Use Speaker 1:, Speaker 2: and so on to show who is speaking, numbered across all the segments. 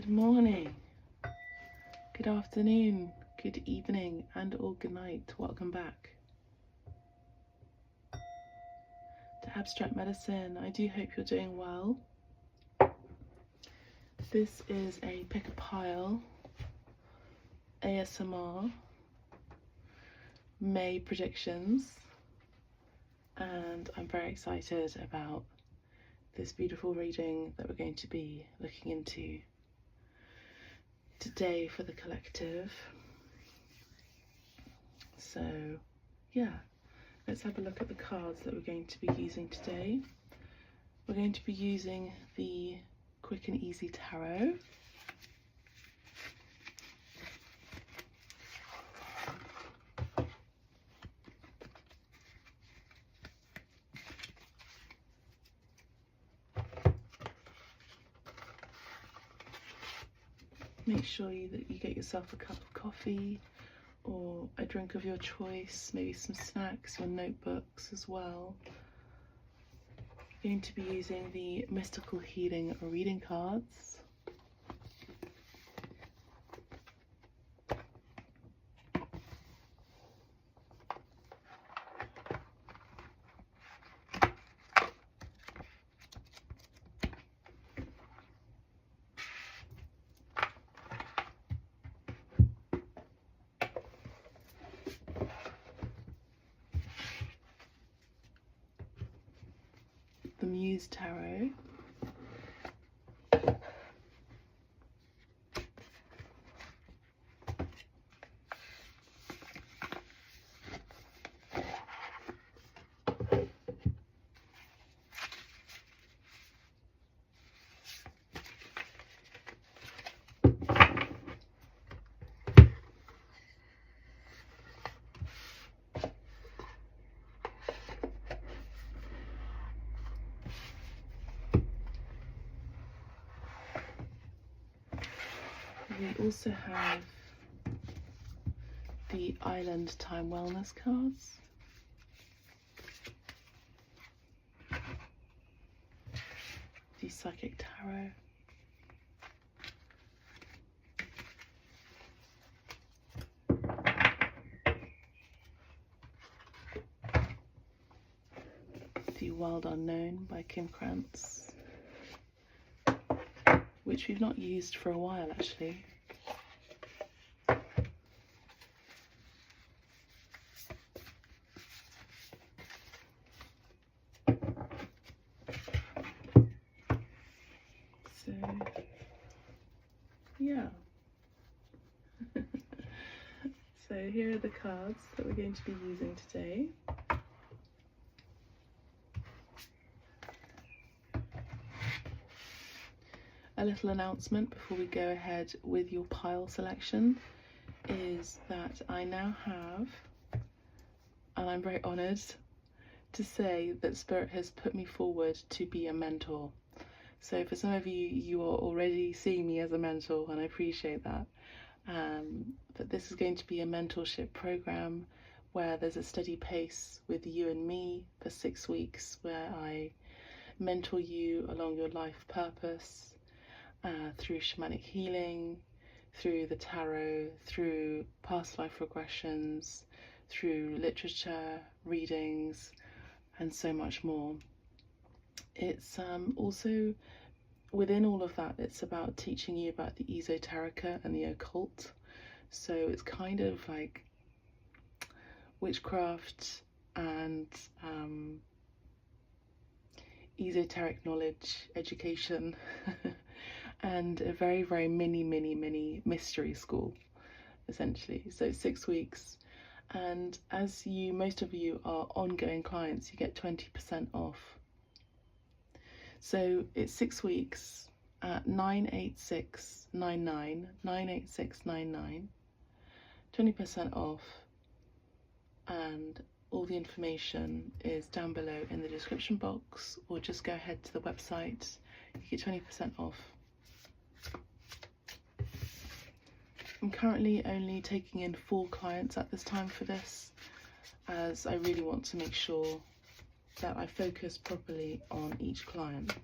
Speaker 1: Good morning, good afternoon, good evening, and or good night. Welcome back to Abstract Medicine. I do hope you're doing well. This is a pick a pile ASMR May predictions, and I'm very excited about this beautiful reading that we're going to be looking into today for the collective. So yeah, let's have a look at the cards that we're going to be using today. We're going to be using the Quick and Easy Tarot. Make sure that you get yourself a cup of coffee or a drink of your choice, maybe some snacks, your notebooks as well. I'm going to be using the Mystical Healing reading cards. The Muse Tarot. We also have the Island Time Wellness cards. The Psychic Tarot. The Wild Unknown by Kim Krantz, which we've not used for a while actually. So yeah. So here are the cards that we're going to be using today. A little announcement before we go ahead with your pile selection is that I now have, and I'm very honoured to say that Spirit has put me forward to be a mentor. So for some of you, you are already seeing me as a mentor, and I appreciate that. But this is going to be a mentorship program where there's a steady pace with you and me for 6 weeks, where I mentor you along your life purpose, through shamanic healing, through the tarot, through past life regressions, through literature, readings, and so much more. It's also, within all of that, it's about teaching you about the esoterica and the occult. So it's kind of like witchcraft and esoteric knowledge education and a very, very mini mystery school, essentially. So 6 weeks, and as most of you are ongoing clients, you get 20% off. So it's 6 weeks at 98699, 98699, 20% off, and all the information is down below in the description box, or just go ahead to the website. You get 20% off. I'm currently only taking in 4 clients at this time for this, as I really want to make sure that I focus properly on each client.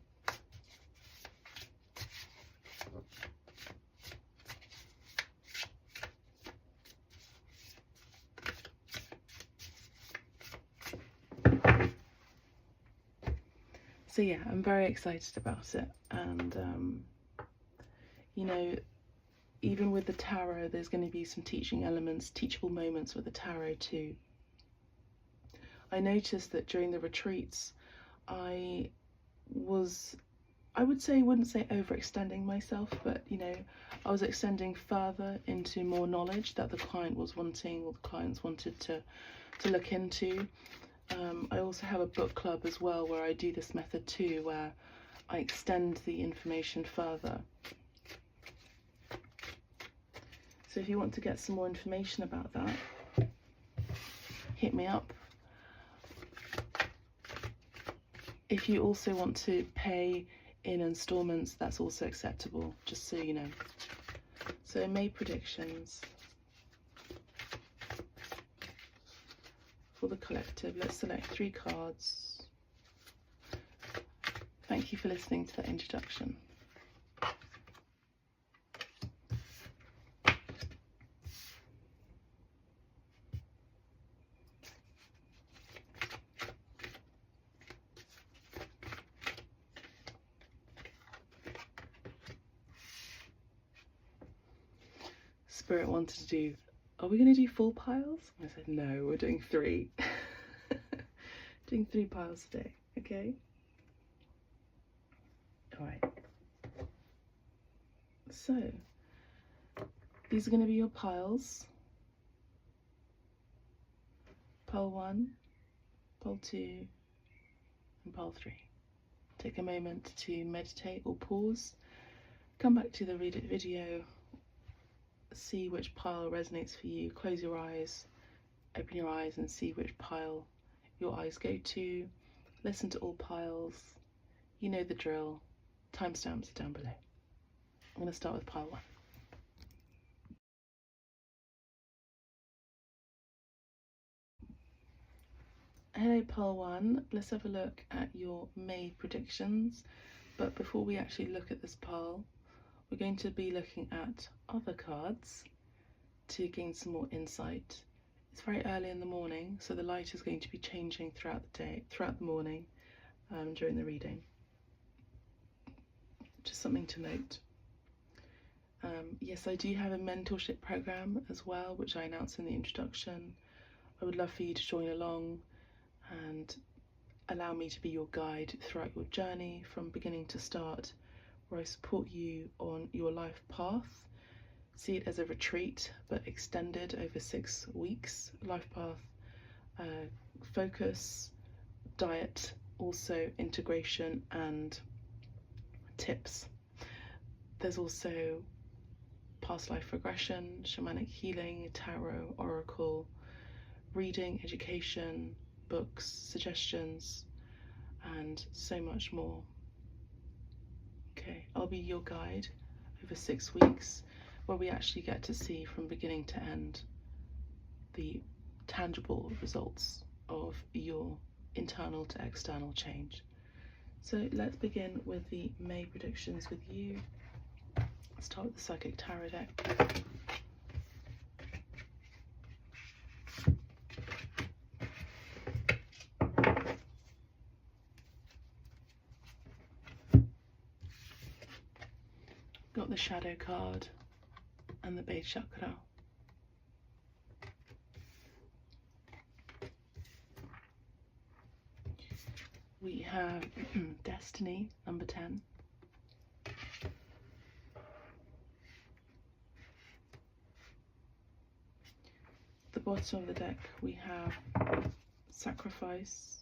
Speaker 1: So yeah, I'm very excited about it, and you know, even with the tarot, there's going to be some teaching elements, teachable moments with the tarot too. I noticed that during the retreats, I wouldn't say overextending myself, but you know, I was extending further into more knowledge that the client was wanting, or the clients wanted to look into. I also have a book club as well where I do this method too, where I extend the information further. So if you want to get some more information about that, hit me up. If you also want to pay in installments, that's also acceptable, just so you know. So May predictions for the collective. Let's select 3 cards. Thank you for listening to that introduction. Spirit wanted to do, are we going to do 4 piles? I said, no, we're doing 3. Doing 3 piles today, okay? All right. So, these are going to be your piles. Pile 1, pile 2, and pile 3. Take a moment to meditate or pause. Come back to the video. See which pile resonates for you. Close your eyes, open your eyes and see which pile your eyes go to. Listen to all piles. You know the drill. Timestamps are down below. I'm going to start with pile 1. Hello pile 1, let's have a look at your May predictions. But before we actually look at this pile, we're going to be looking at other cards to gain some more insight. It's very early in the morning, so the light is going to be changing throughout the day, throughout the morning, during the reading. Just something to note. Yes, I do have a mentorship program as well, which I announced in the introduction. I would love for you to join along and allow me to be your guide throughout your journey from beginning to start, where I support you on your life path. See it as a retreat, but extended over 6 weeks. Life path, focus, diet, also integration and tips. There's also past life regression, shamanic healing, tarot, oracle, reading, education, books, suggestions, and so much more. Okay, I'll be your guide over 6 weeks, where we actually get to see from beginning to end the tangible results of your internal to external change. So let's begin with the May predictions with you. Let's start with the Psychic Tarot deck. Got the Shadow card and the Base Chakra. We have Destiny, number 10. At the bottom of the deck we have Sacrifice,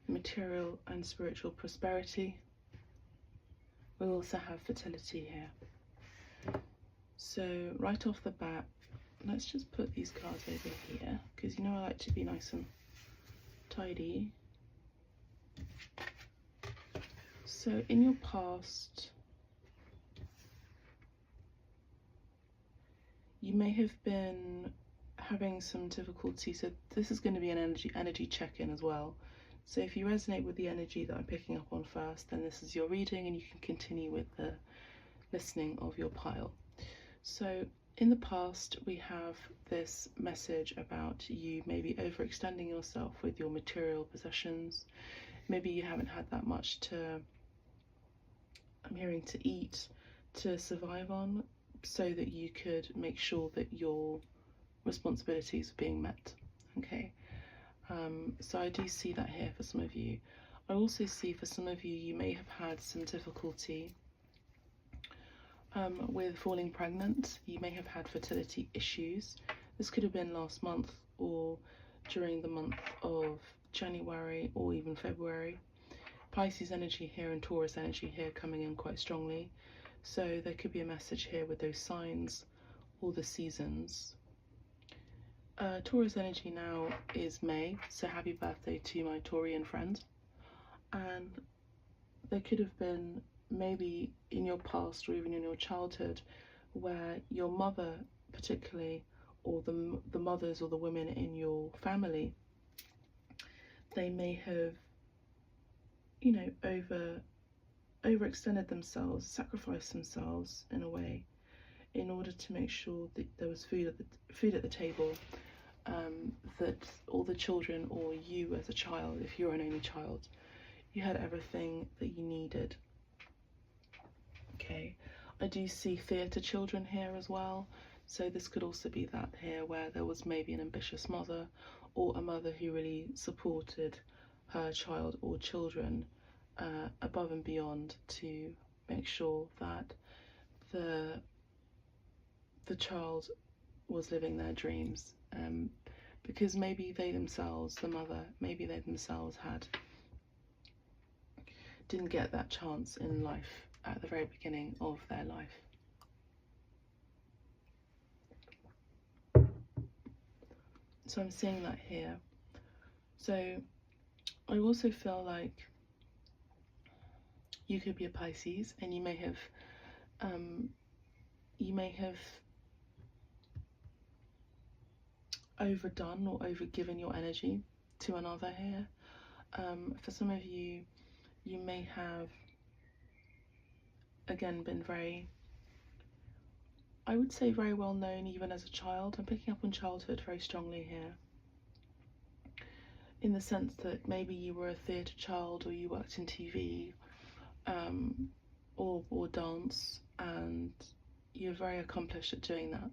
Speaker 1: Material and Spiritual Prosperity. We also have Fertility here. So right off the bat, let's just put these cards over here, because you know I like to be nice and tidy. So in your past, you may have been having some difficulty. So this is going to be an energy check-in as well. So if you resonate with the energy that I'm picking up on first, then this is your reading, and you can continue with the listening of your pile. So in the past, we have this message about you maybe overextending yourself with your material possessions. Maybe you haven't had that much to, I'm hearing, to eat, to survive on, so that you could make sure that your responsibilities are being met. Okay, so I do see that here for some of you. I also see for some of you, you may have had some difficulty with falling pregnant. You may have had fertility issues. This could have been last month or during the month of January or even February. Pisces energy here and Taurus energy here coming in quite strongly. So there could be a message here with those signs or the seasons. Taurus energy now is May, so happy birthday to my Taurian friend. And there could have been maybe in your past or even in your childhood where your mother particularly, or the mothers or the women in your family, they may have, you know, overextended themselves, sacrificed themselves in a way in order to make sure that there was food at the table, that all the children, or you as a child, if you're an only child, you had everything that you needed. Okay, I do see theatre children here as well, so this could also be that here, where there was maybe an ambitious mother, or a mother who really supported her child or children above and beyond to make sure that the child was living their dreams, because maybe they themselves, the mother, maybe they themselves didn't get that chance in life at the very beginning of their life. So I'm seeing that here. So I also feel like you could be a Pisces, and you may have overdone or overgiven your energy to another here. For some of you, you may have again been very, I would say, very well known even as a child. I'm picking up on childhood very strongly here, in the sense that maybe you were a theatre child, or you worked in TV, or dance, and you're very accomplished at doing that.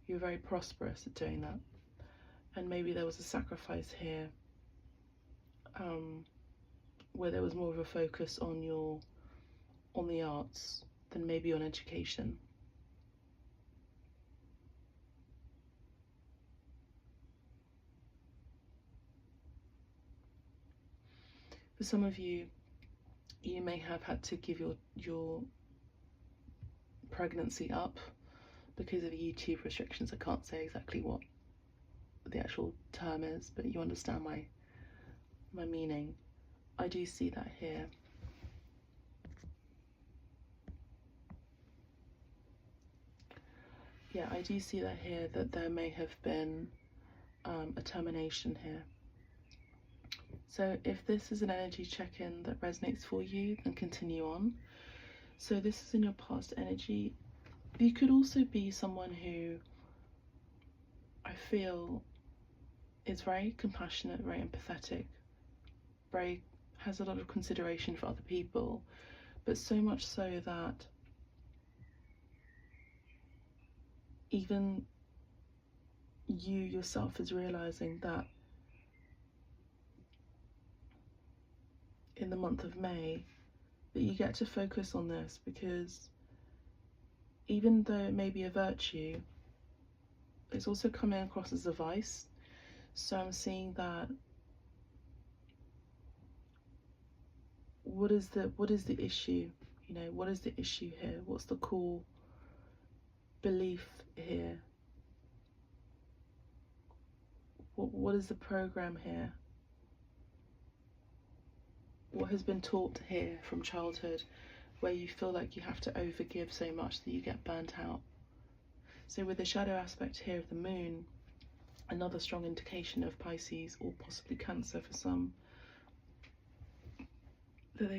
Speaker 1: You're very prosperous at doing that. And maybe there was a sacrifice here, where there was more of a focus on the arts than maybe on education. For some of you, you may have had to give your pregnancy up because of YouTube restrictions. I can't say exactly what the actual term is, but you understand my meaning. I do see that here. Yeah, I do see that here, that there may have been a termination here. So if this is an energy check-in that resonates for you, then continue on. So this is in your past energy. You could also be someone who, I feel, is very compassionate, very empathetic, has a lot of consideration for other people, but so much so that even you yourself is realizing that in the month of May that you get to focus on this, because even though it may be a virtue, it's also coming across as a vice. So I'm seeing that what is the issue? You know, what is the issue here? What's the core belief here? What is the program here? What has been taught here from childhood, where you feel like you have to overgive so much that you get burnt out? So with the shadow aspect here of the moon, another strong indication of Pisces or possibly Cancer for some, that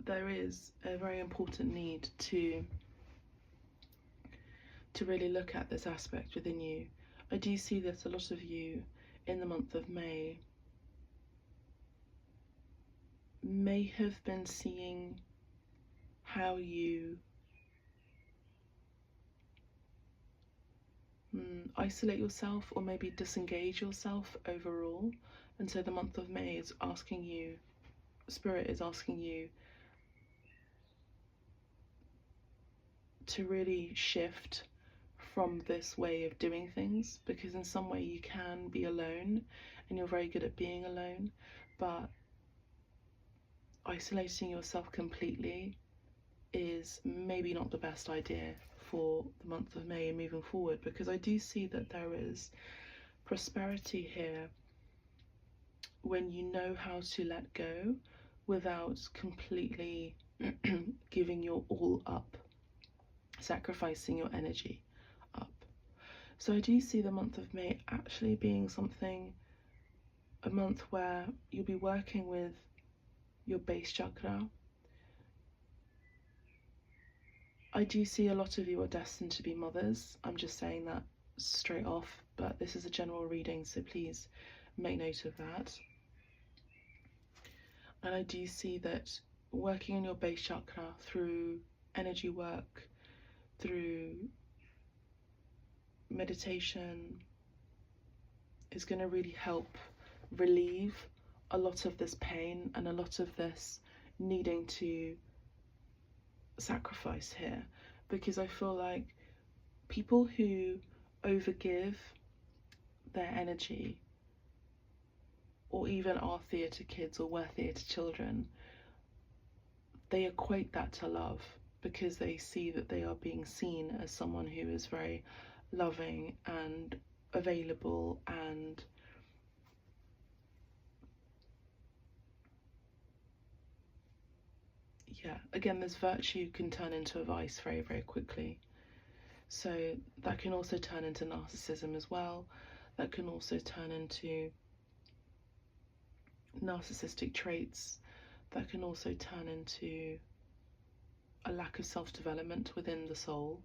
Speaker 1: there is a very important need to really look at this aspect within you. I do see that a lot of you in the month of May may have been seeing how you isolate yourself or maybe disengage yourself overall. And so the month of May is asking you, Spirit is asking you to really shift from this way of doing things, because in some way you can be alone and you're very good at being alone, but isolating yourself completely is maybe not the best idea for the month of May and moving forward, because I do see that there is prosperity here when you know how to let go without completely giving your all up, sacrificing your energy up. So I do see the month of May actually being a month where you'll be working with your base chakra. I do see a lot of you are destined to be mothers. I'm just saying that straight off, but this is a general reading, so please make note of that. And I do see that working on your base chakra through energy work, through meditation, is going to really help relieve a lot of this pain and a lot of this needing to sacrifice here, because I feel like people who overgive their energy, or even are theatre kids or were theatre children, they equate that to love, because they see that they are being seen as someone who is very loving and available, and yeah, again, this virtue can turn into a vice very, very quickly. So that can also turn into narcissism as well. That can also turn into narcissistic traits. That can also turn into a lack of self-development within the soul,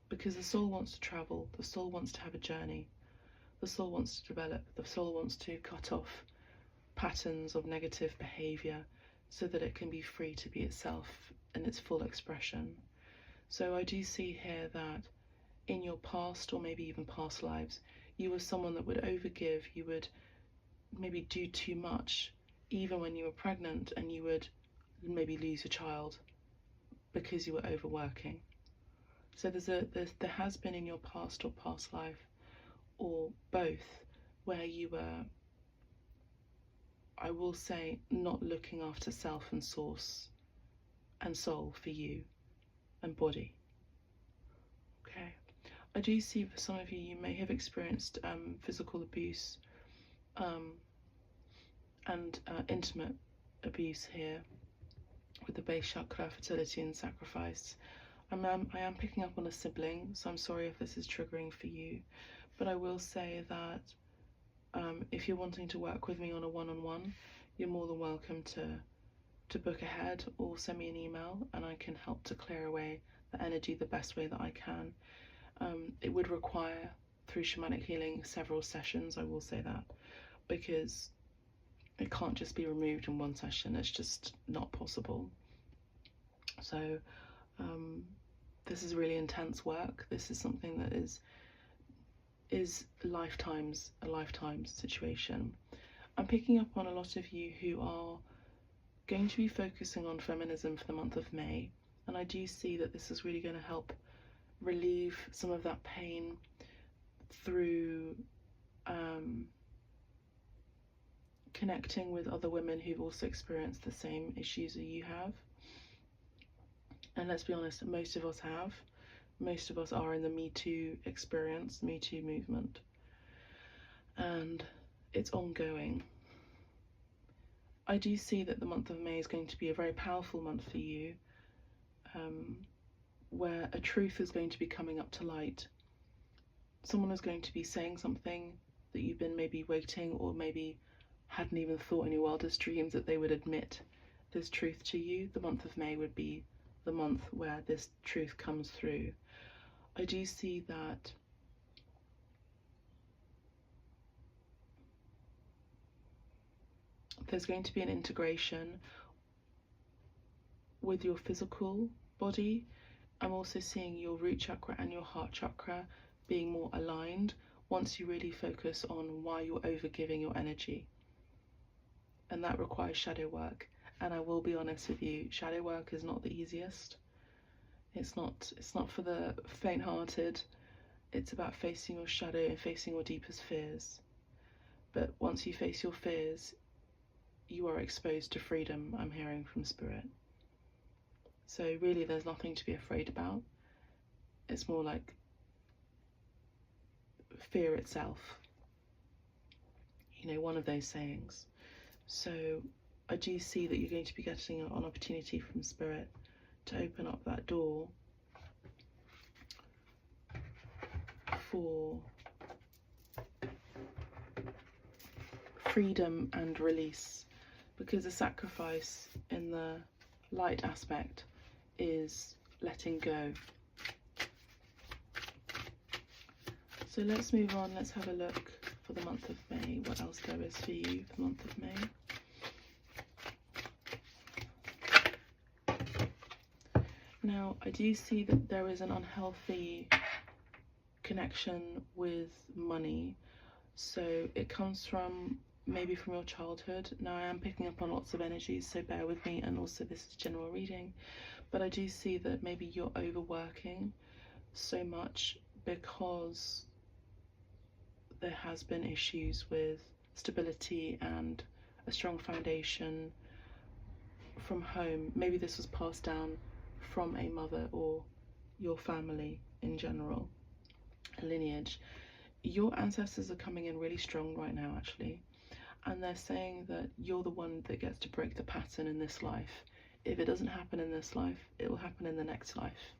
Speaker 1: because the soul wants to travel, the soul wants to have a journey, the soul wants to develop, the soul wants to cut off patterns of negative behavior so that it can be free to be itself in its full expression. So I do see here that in your past, or maybe even past lives, you were someone that would overgive, you would maybe do too much, even when you were pregnant, and you would maybe lose your child because you were overworking. So there has been in your past or past life, or both, where you were, I will say, not looking after self and source and soul for you and body. Okay, I do see for some of you, you may have experienced physical abuse and intimate abuse here with the base chakra, fertility and sacrifice. I am picking up on a sibling, so I'm sorry if this is triggering for you, but I will say that if you're wanting to work with me on a one-on-one, you're more than welcome to book ahead or send me an email, and I can help to clear away the energy the best way that I can. It would require, through Shamanic Healing, several sessions, I will say that, because it can't just be removed in one session. It's just not possible. So this is really intense work. This is something that is a lifetime situation. I'm picking up on a lot of you who are going to be focusing on feminism for the month of May, and I do see that this is really going to help relieve some of that pain through connecting with other women who've also experienced the same issues that you have. And let's be honest, most of us have. Most of us are in the Me Too experience, Me Too movement. And it's ongoing. I do see that the month of May is going to be a very powerful month for you. where a truth is going to be coming up to light. Someone is going to be saying something that you've been maybe waiting, or maybe hadn't even thought in your wildest dreams that they would admit this truth to you. The month of May would be the month where this truth comes through. I do see that there's going to be an integration with your physical body. I'm also seeing your root chakra and your heart chakra being more aligned once you really focus on why you're overgiving your energy. And that requires shadow work. And I will be honest with you, shadow work is not the easiest. It's not for the faint-hearted. It's about facing your shadow and facing your deepest fears. But once you face your fears, you are exposed to freedom, I'm hearing from Spirit. So really there's nothing to be afraid about. It's more like fear itself. You know, one of those sayings. So I do see that you're going to be getting an opportunity from Spirit to open up that door for freedom and release, because the sacrifice in the light aspect is letting go. So let's move on. Let's have a look for the month of May. What else there is for you for the month of May. Now, I do see that there is an unhealthy connection with money. So it comes from maybe from your childhood. Now, I am picking up on lots of energies, so bear with me, and also this is general reading. But I do see that maybe you're overworking so much because there has been issues with stability and a strong foundation from home. Maybe this was passed down from a mother or your family in general, a lineage. Your ancestors are coming in really strong right now, actually, and they're saying that you're the one that gets to break the pattern in this life. If it doesn't happen in this life, it will happen in the next life.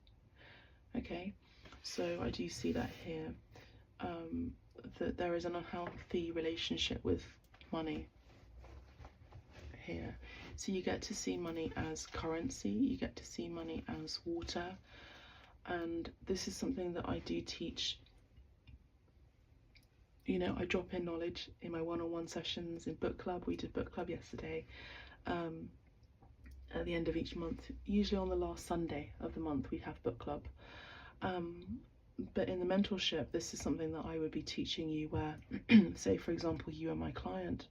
Speaker 1: Okay, so I do see that here, that there is an unhealthy relationship with money here. So you get to see money as currency, you get to see money as water, and this is something that I do teach. You know, I drop in knowledge in my one-on-one sessions in book club. We did book club yesterday, at the end of each month. Usually on the last Sunday of the month we have book club. But in the mentorship, this is something that I would be teaching you where, say for example, you are my client.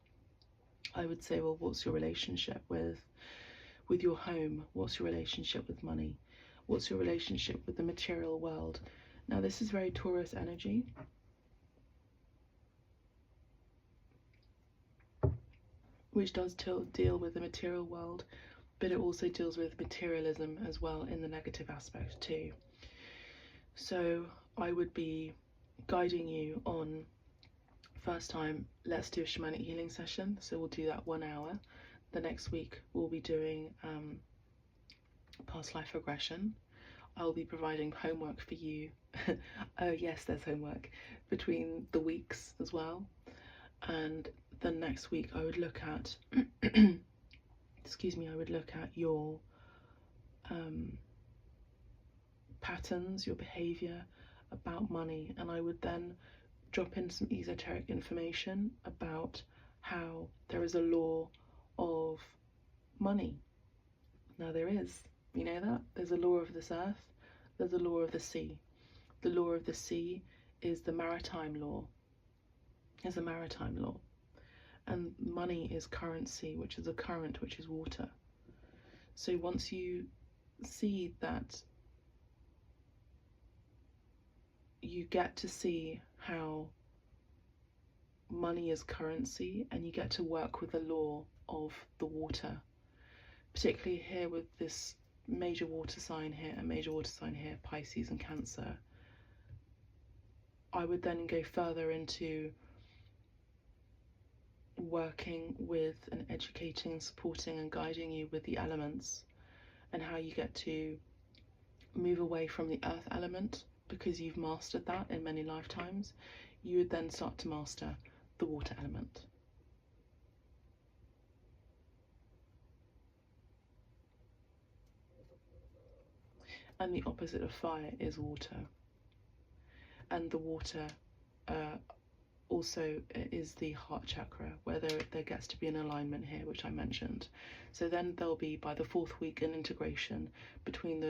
Speaker 1: I would say, well, what's your relationship with your home? What's your relationship with money? What's your relationship with the material world? Now, this is very Taurus energy. Which does deal with the material world, but it also deals with materialism as well in the negative aspect too. So I would be guiding you on, first time, let's do a shamanic healing session. So we'll do that 1 hour. The next week we'll be doing past life regression. I'll be providing homework for you. Oh yes, there's homework between the weeks as well. And the next week I would look at excuse me, I would look at your patterns, your behavior about money, and I would then drop in some esoteric information about how there is a law of money. Now there is, you know that? There's a law of this earth, there's a law of the sea. The law of the sea is the maritime law. Is a maritime law. And money is currency, which is a current, which is water. So once you see that, you get to see how money is currency, and you get to work with the law of the water, particularly here with this major water sign here, a major water sign here, Pisces and Cancer. I would then go further into working with and educating and supporting and guiding you with the elements and how you get to move away from the earth element, because you've mastered that in many lifetimes, you would then start to master the water element. And the opposite of fire is water. And the water also is the heart chakra, where there gets to be an alignment here, which I mentioned. So then there'll be, by the 4th week, an integration between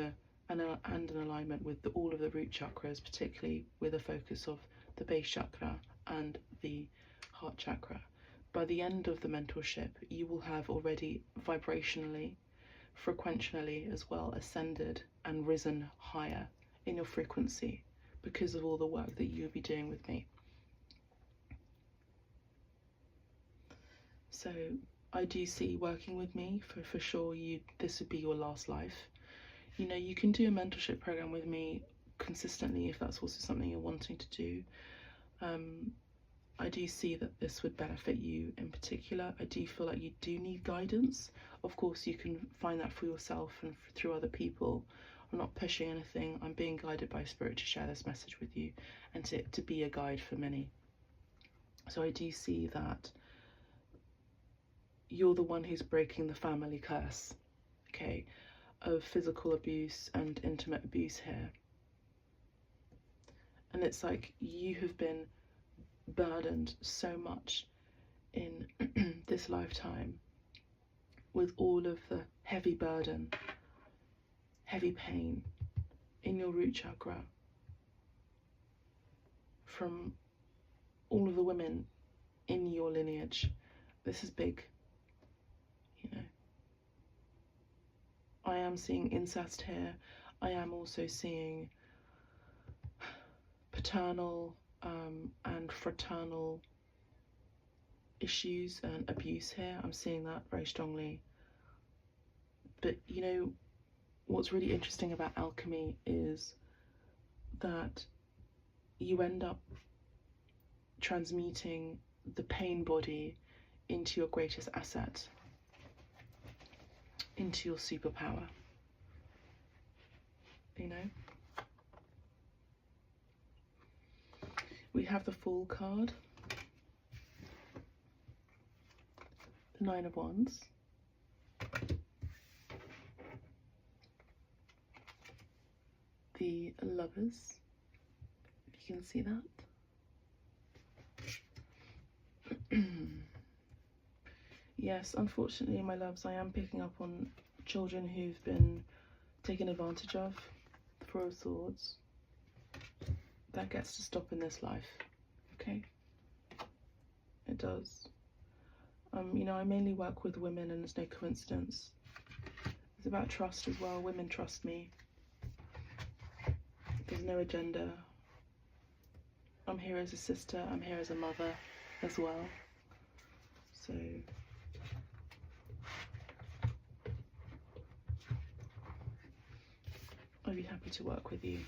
Speaker 1: and an alignment with all of the root chakras, particularly with a focus of the base chakra and the heart chakra. By the end of the mentorship, you will have already vibrationally, frequentially as well, ascended and risen higher in your frequency because of all the work that you'll be doing with me. So I do see working with me for sure. This would be your last life. You know, you can do a mentorship program with me consistently if that's also something you're wanting to do. I do see that this would benefit you in particular. I do feel like you do need guidance. Of course, you can find that for yourself and through other people. I'm not pushing anything. I'm being guided by Spirit to share this message with you and to be a guide for many. So I do see that you're the one who's breaking the family curse, okay, of physical abuse and intimate abuse here. And it's like you have been burdened so much in this lifetime with all of the heavy burden, heavy pain in your root chakra from all of the women in your lineage. This is big, you know. I am seeing incest here. I am also seeing paternal and fraternal issues and abuse here. I'm seeing that very strongly. But you know, what's really interesting about alchemy is that you end up transmuting the pain body into your greatest asset, into your superpower, you know. We have the Fool card, the 9 of Wands, the Lovers, if you can see that. Yes, unfortunately, my loves, I am picking up on children who've been taken advantage of. The 4 of Swords. That gets to stop in this life, okay? It does. You know, I mainly work with women, and it's no coincidence. It's about trust as well. Women trust me. There's no agenda. I'm here as a sister. I'm here as a mother as well. So I'd be happy to work with you.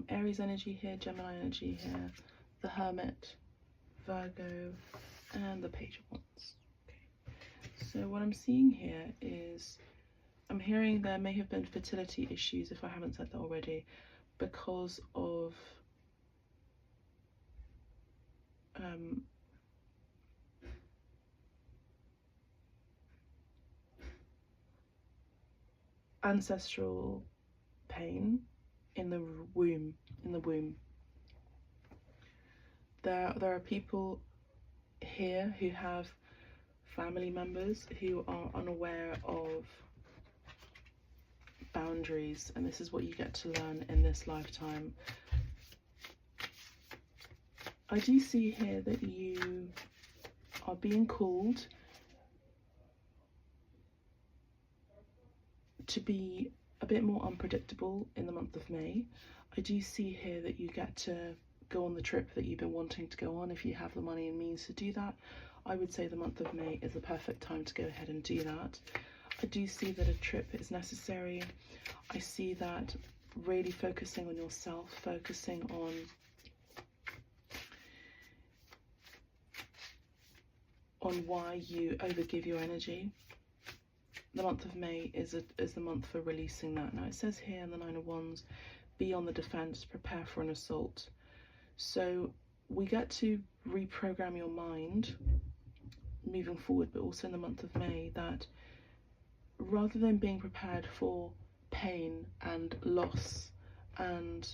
Speaker 1: Aries energy here, Gemini energy here, the Hermit, Virgo, and the Page of Wands. Okay. So what I'm seeing here is, I'm hearing there may have been fertility issues, if I haven't said that already, because of ancestral pain in the womb. There are people here who have family members who are unaware of boundaries, and this is what you get to learn in this lifetime. I do see here that you are being called to be a bit more unpredictable in the month of May. I do see here that you get to go on the trip that you've been wanting to go on if you have the money and means to do that. I would say the month of May is the perfect time to go ahead and do that. I do see that a trip is necessary. I see that really focusing on yourself, focusing on why you overgive your energy the month of May is the month for releasing that. Now it says here in the Nine of Wands, be on the defense, prepare for an assault. So we get to reprogram your mind moving forward, but also in the month of May, that rather than being prepared for pain and loss, and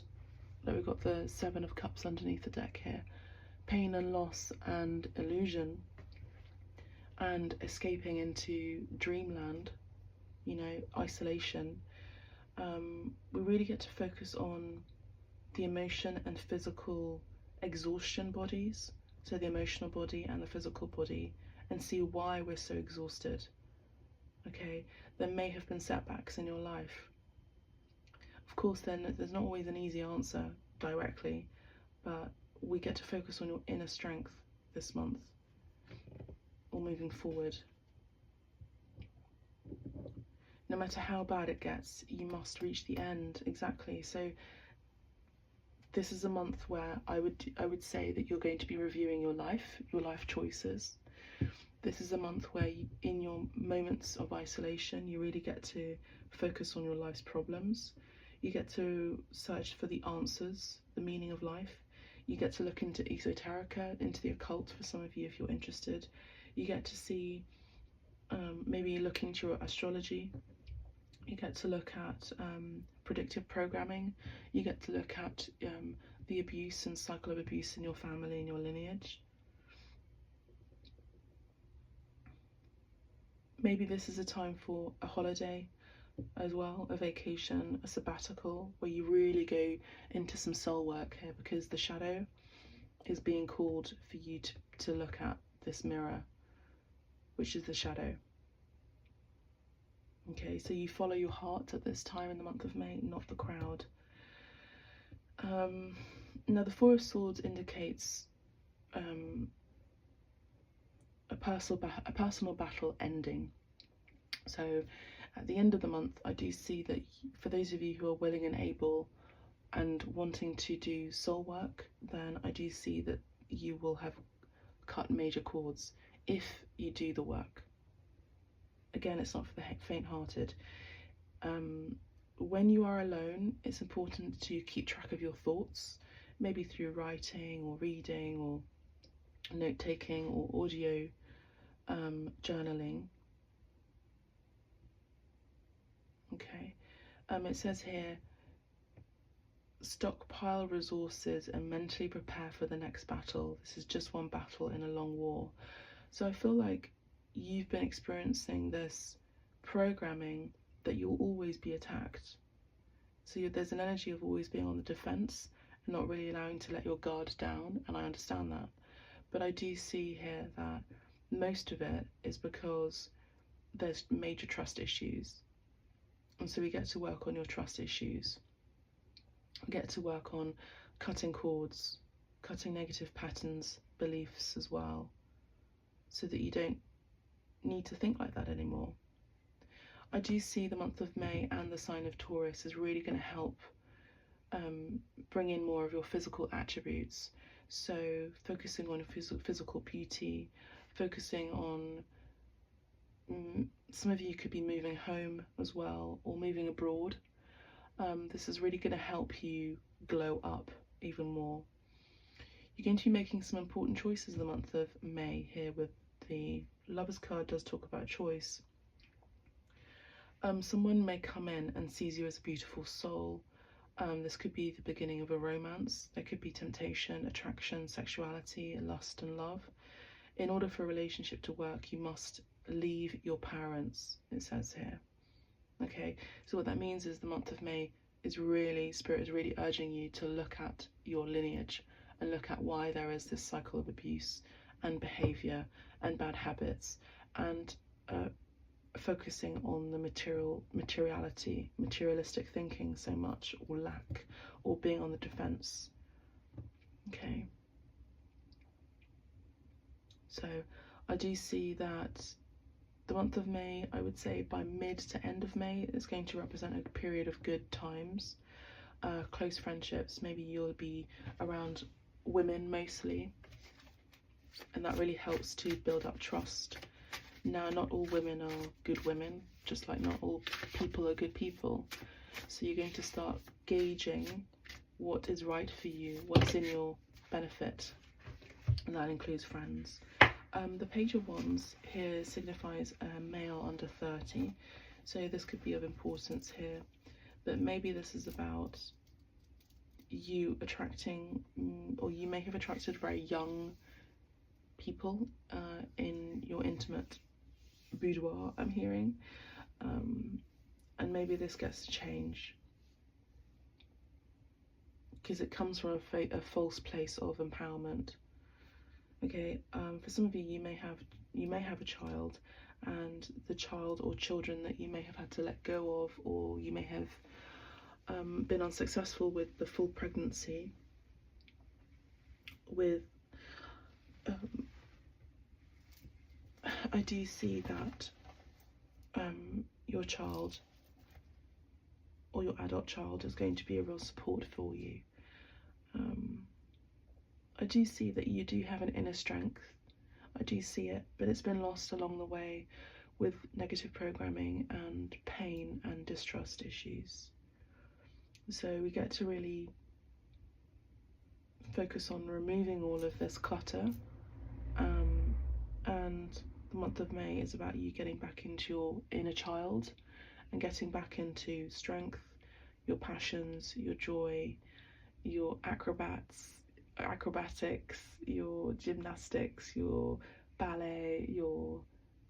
Speaker 1: we've got the Seven of Cups underneath the deck here, pain and loss and illusion and escaping into dreamland, you know, isolation, we really get to focus on the emotion and physical exhaustion bodies, so the emotional body and the physical body, and see why we're so exhausted. Okay, there may have been setbacks in your life. Of course, then there's not always an easy answer directly, but we get to focus on your inner strength this month or moving forward. No matter how bad it gets, you must reach the end. Exactly. So this is a month where I would say that you're going to be reviewing your life choices. This is a month where in your moments of isolation, you really get to focus on your life's problems. You get to search for the answers, the meaning of life. You get to look into esoterica, into the occult for some of you if you're interested. You get to see, maybe look into your astrology. You get to look at predictive programming. You get to look at the abuse and cycle of abuse in your family and your lineage. Maybe this is a time for a holiday as well, a vacation, a sabbatical, where you really go into some soul work here, because the shadow is being called for you to look at this mirror, which is the shadow. Okay, so you follow your heart at this time in the month of May, not the crowd. Now the Four of Swords indicates a personal battle ending. So at the end of the month, I do see that for those of you who are willing and able and wanting to do soul work, then I do see that you will have cut major cords if you do the work. Again, it's not for the faint-hearted. When you are alone, it's important to keep track of your thoughts, maybe through writing or reading or note-taking or audio journaling. Okay, it says here, stockpile resources and mentally prepare for the next battle. This is just one battle in a long war. So I feel like you've been experiencing this programming that you'll always be attacked. So there's an energy of always being on the defense and not really allowing to let your guard down, and I understand that. But I do see here that most of it is because there's major trust issues. And so we get to work on your trust issues. We get to work on cutting cords, cutting negative patterns, beliefs as well, so that you don't need to think like that anymore. I do see the month of May and the sign of Taurus is really going to help bring in more of your physical attributes. So focusing on physical beauty, focusing on some of you could be moving home as well, or moving abroad. This is really going to help you glow up even more. You're going to be making some important choices in the month of May here, with the Lovers card does talk about choice. Someone may come in and sees you as a beautiful soul. This could be the beginning of a romance. There could be temptation, attraction, sexuality, lust and love. In order for a relationship to work, you must leave your parents, it says here. Okay, so what that means is the month of May is really, Spirit is really urging you to look at your lineage and look at why there is this cycle of abuse and behaviour and bad habits, and focusing on the materialistic thinking so much, or lack, or being on the defence. Okay, so I do see that the month of May, I would say by mid to end of May, is going to represent a period of good times, close friendships. Maybe you'll be around women mostly, and that really helps to build up trust. Now, not all women are good women, just like not all people are good people. So you're going to start gauging what is right for you, what's in your benefit, and that includes friends. The Page of Wands here signifies a male under 30, so this could be of importance here, but maybe this is about you attracting, or you may have attracted very young people in your intimate boudoir, I'm hearing, and maybe this gets to change because it comes from a false place of empowerment. Okay, for some of you, you may have a child, and the child or children that you may have had to let go of, or you may have been unsuccessful with the full pregnancy, with I do see that your child or your adult child is going to be a real support for you. I do see that you do have an inner strength. I do see it, but it's been lost along the way with negative programming and pain and distrust issues. So we get to really focus on removing all of this clutter, and the month of May is about you getting back into your inner child and getting back into strength, your passions, your joy, your acrobatics, your gymnastics, your ballet, your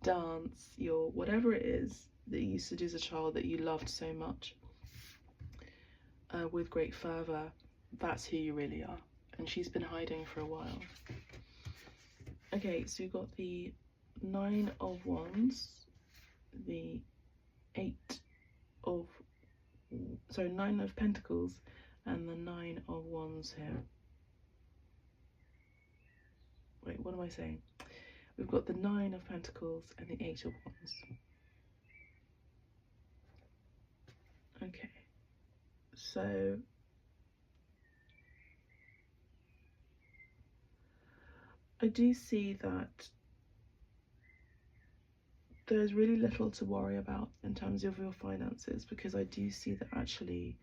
Speaker 1: dance, your whatever it is that you used to do as a child that you loved so much with great fervour. That's who you really are, and she's been hiding for a while. Okay, so you've got the Nine of Wands, the Nine of Pentacles, and the Nine of Wands here. Wait, what am I saying? We've got the Nine of Pentacles and the Eight of Wands. Okay, so I do see that there's really little to worry about in terms of your finances, because I do see that actually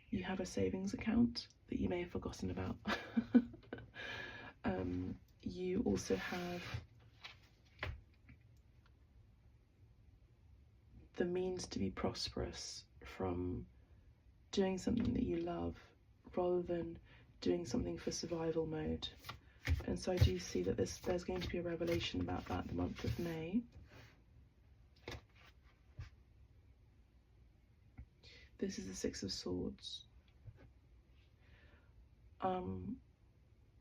Speaker 1: you have a savings account that you may have forgotten about. You also have the means to be prosperous from doing something that you love rather than doing something for survival mode. And so I do see that there's going to be a revelation about that in the month of May. This is the Six of Swords.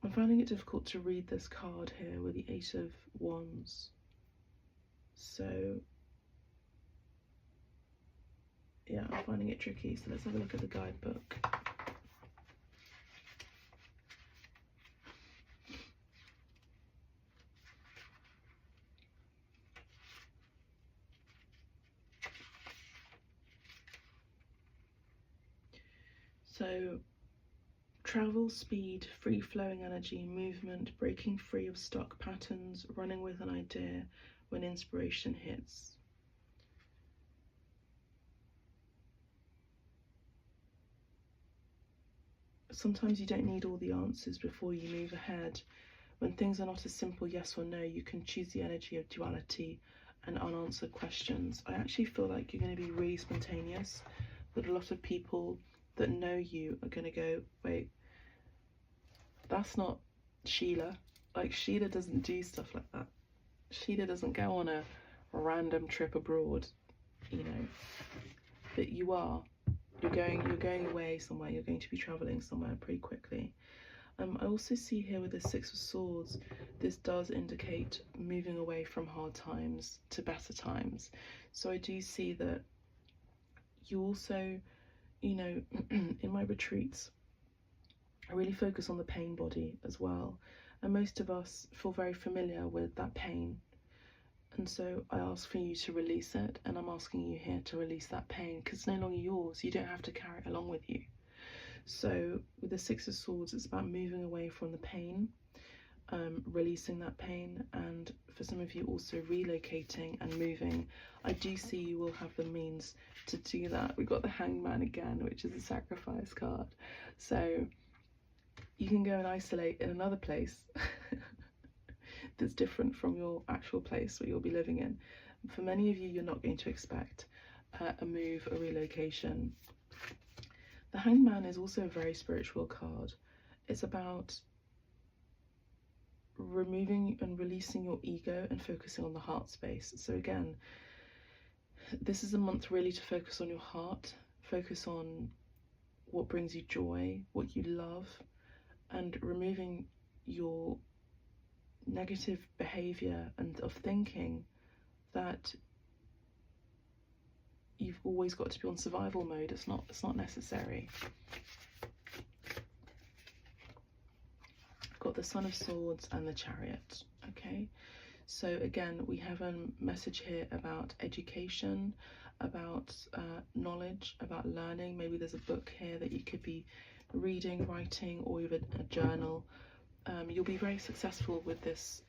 Speaker 1: I'm finding it difficult to read this card here with the Eight of Wands. So yeah, I'm finding it tricky. So let's have a look at the guidebook. So, travel, speed, free-flowing energy, movement, breaking free of stuck patterns, running with an idea when inspiration hits. Sometimes you don't need all the answers before you move ahead. When things are not a simple yes or no, you can choose the energy of duality and unanswered questions. I actually feel like you're going to be really spontaneous, but a lot of people that know you are going to go, wait, that's not Sheila. Like, Sheila doesn't do stuff like that. Sheila doesn't go on a random trip abroad, you know. But you are. You're going away somewhere. You're going to be traveling somewhere pretty quickly. I also see here with the Six of Swords, this does indicate moving away from hard times to better times. So I do see that you also, you know, in my retreats, I really focus on the pain body as well. And most of us feel very familiar with that pain. And so I ask for you to release it, and I'm asking you here to release that pain because it's no longer yours. You don't have to carry it along with you. So with the Six of Swords, it's about moving away from the pain. releasing that pain, and for some of you also relocating and moving. I do see you will have the means to do that. We got the Hangman again, which is a sacrifice card, so you can go and isolate in another place that's different from your actual place where you'll be living in. For many of you, you're not going to expect a move, a relocation. The Hangman is also a very spiritual card. It's about removing and releasing your ego and focusing on the heart space. So again, this is a month really to focus on your heart, focus on what brings you joy, what you love, and removing your negative behavior and of thinking that you've always got to be on survival mode. It's not necessary. Got the Son of Swords and the Chariot. Okay, so again, we have a message here about education, about knowledge, about learning. Maybe there's a book here that you could be reading, writing, or even a journal. You'll be very successful with this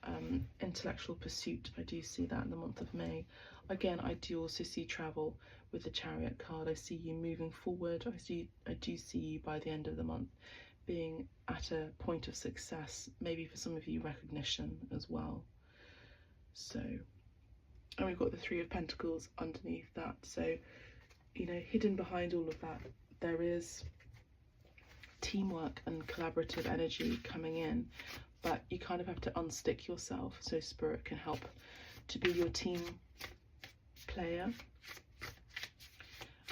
Speaker 1: intellectual pursuit. I do see that in the month of May. Again, I do also see travel with the Chariot card. I see you moving forward. I do see you by the end of the month being at a point of success, maybe for some of you recognition as well. So, and we've got the Three of Pentacles underneath that. So, you know, hidden behind all of that, there is teamwork and collaborative energy coming in, but you kind of have to unstick yourself so Spirit can help to be your team player.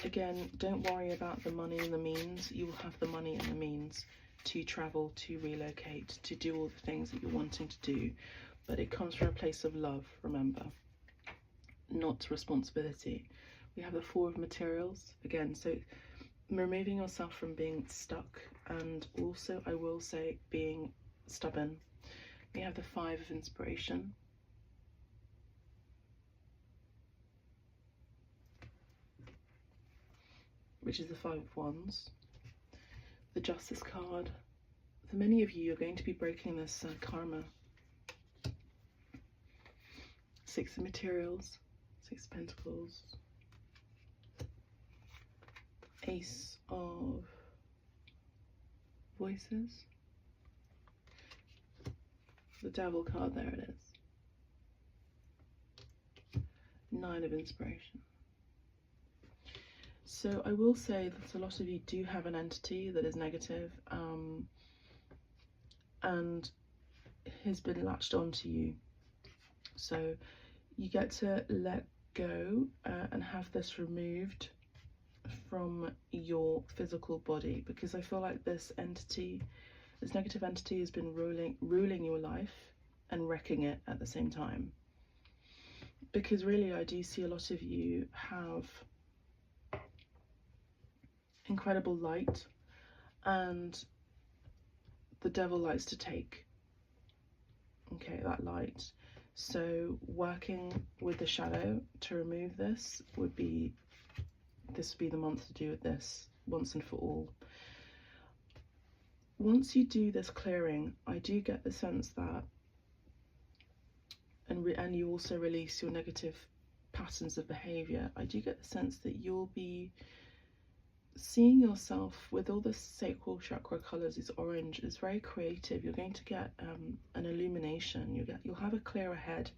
Speaker 1: Again, don't worry about the money and the means. You will have the money and the means to travel, to relocate, to do all the things that you're wanting to do, but it comes from a place of love, remember, not responsibility. We have the Four of Materials again, so removing yourself from being stuck, and also, I will say, being stubborn. We have the Five of Inspiration. Which is the Five of Wands. The Justice card. For many of you, you're going to be breaking this karma. Six of Materials. Six of Pentacles. Ace of Voices. The Devil card, there it is. Nine of Inspiration. So I will say that a lot of you do have an entity that is negative and has been latched onto you. So you get to let go and have this removed from your physical body, because I feel like this entity, this negative entity, has been ruling your life and wrecking it at the same time. Because really, I do see a lot of you have incredible light, and the devil likes to take, okay, that light. So working with the shadow to remove this would be the month to do with this once and for all. Once you do this clearing, I do get the sense that, and you also release your negative patterns of behavior, I do get the sense that you'll be seeing yourself with all the sacral chakra colors. Is orange, is very creative. You're going to get an illumination. You'll have a clearer head.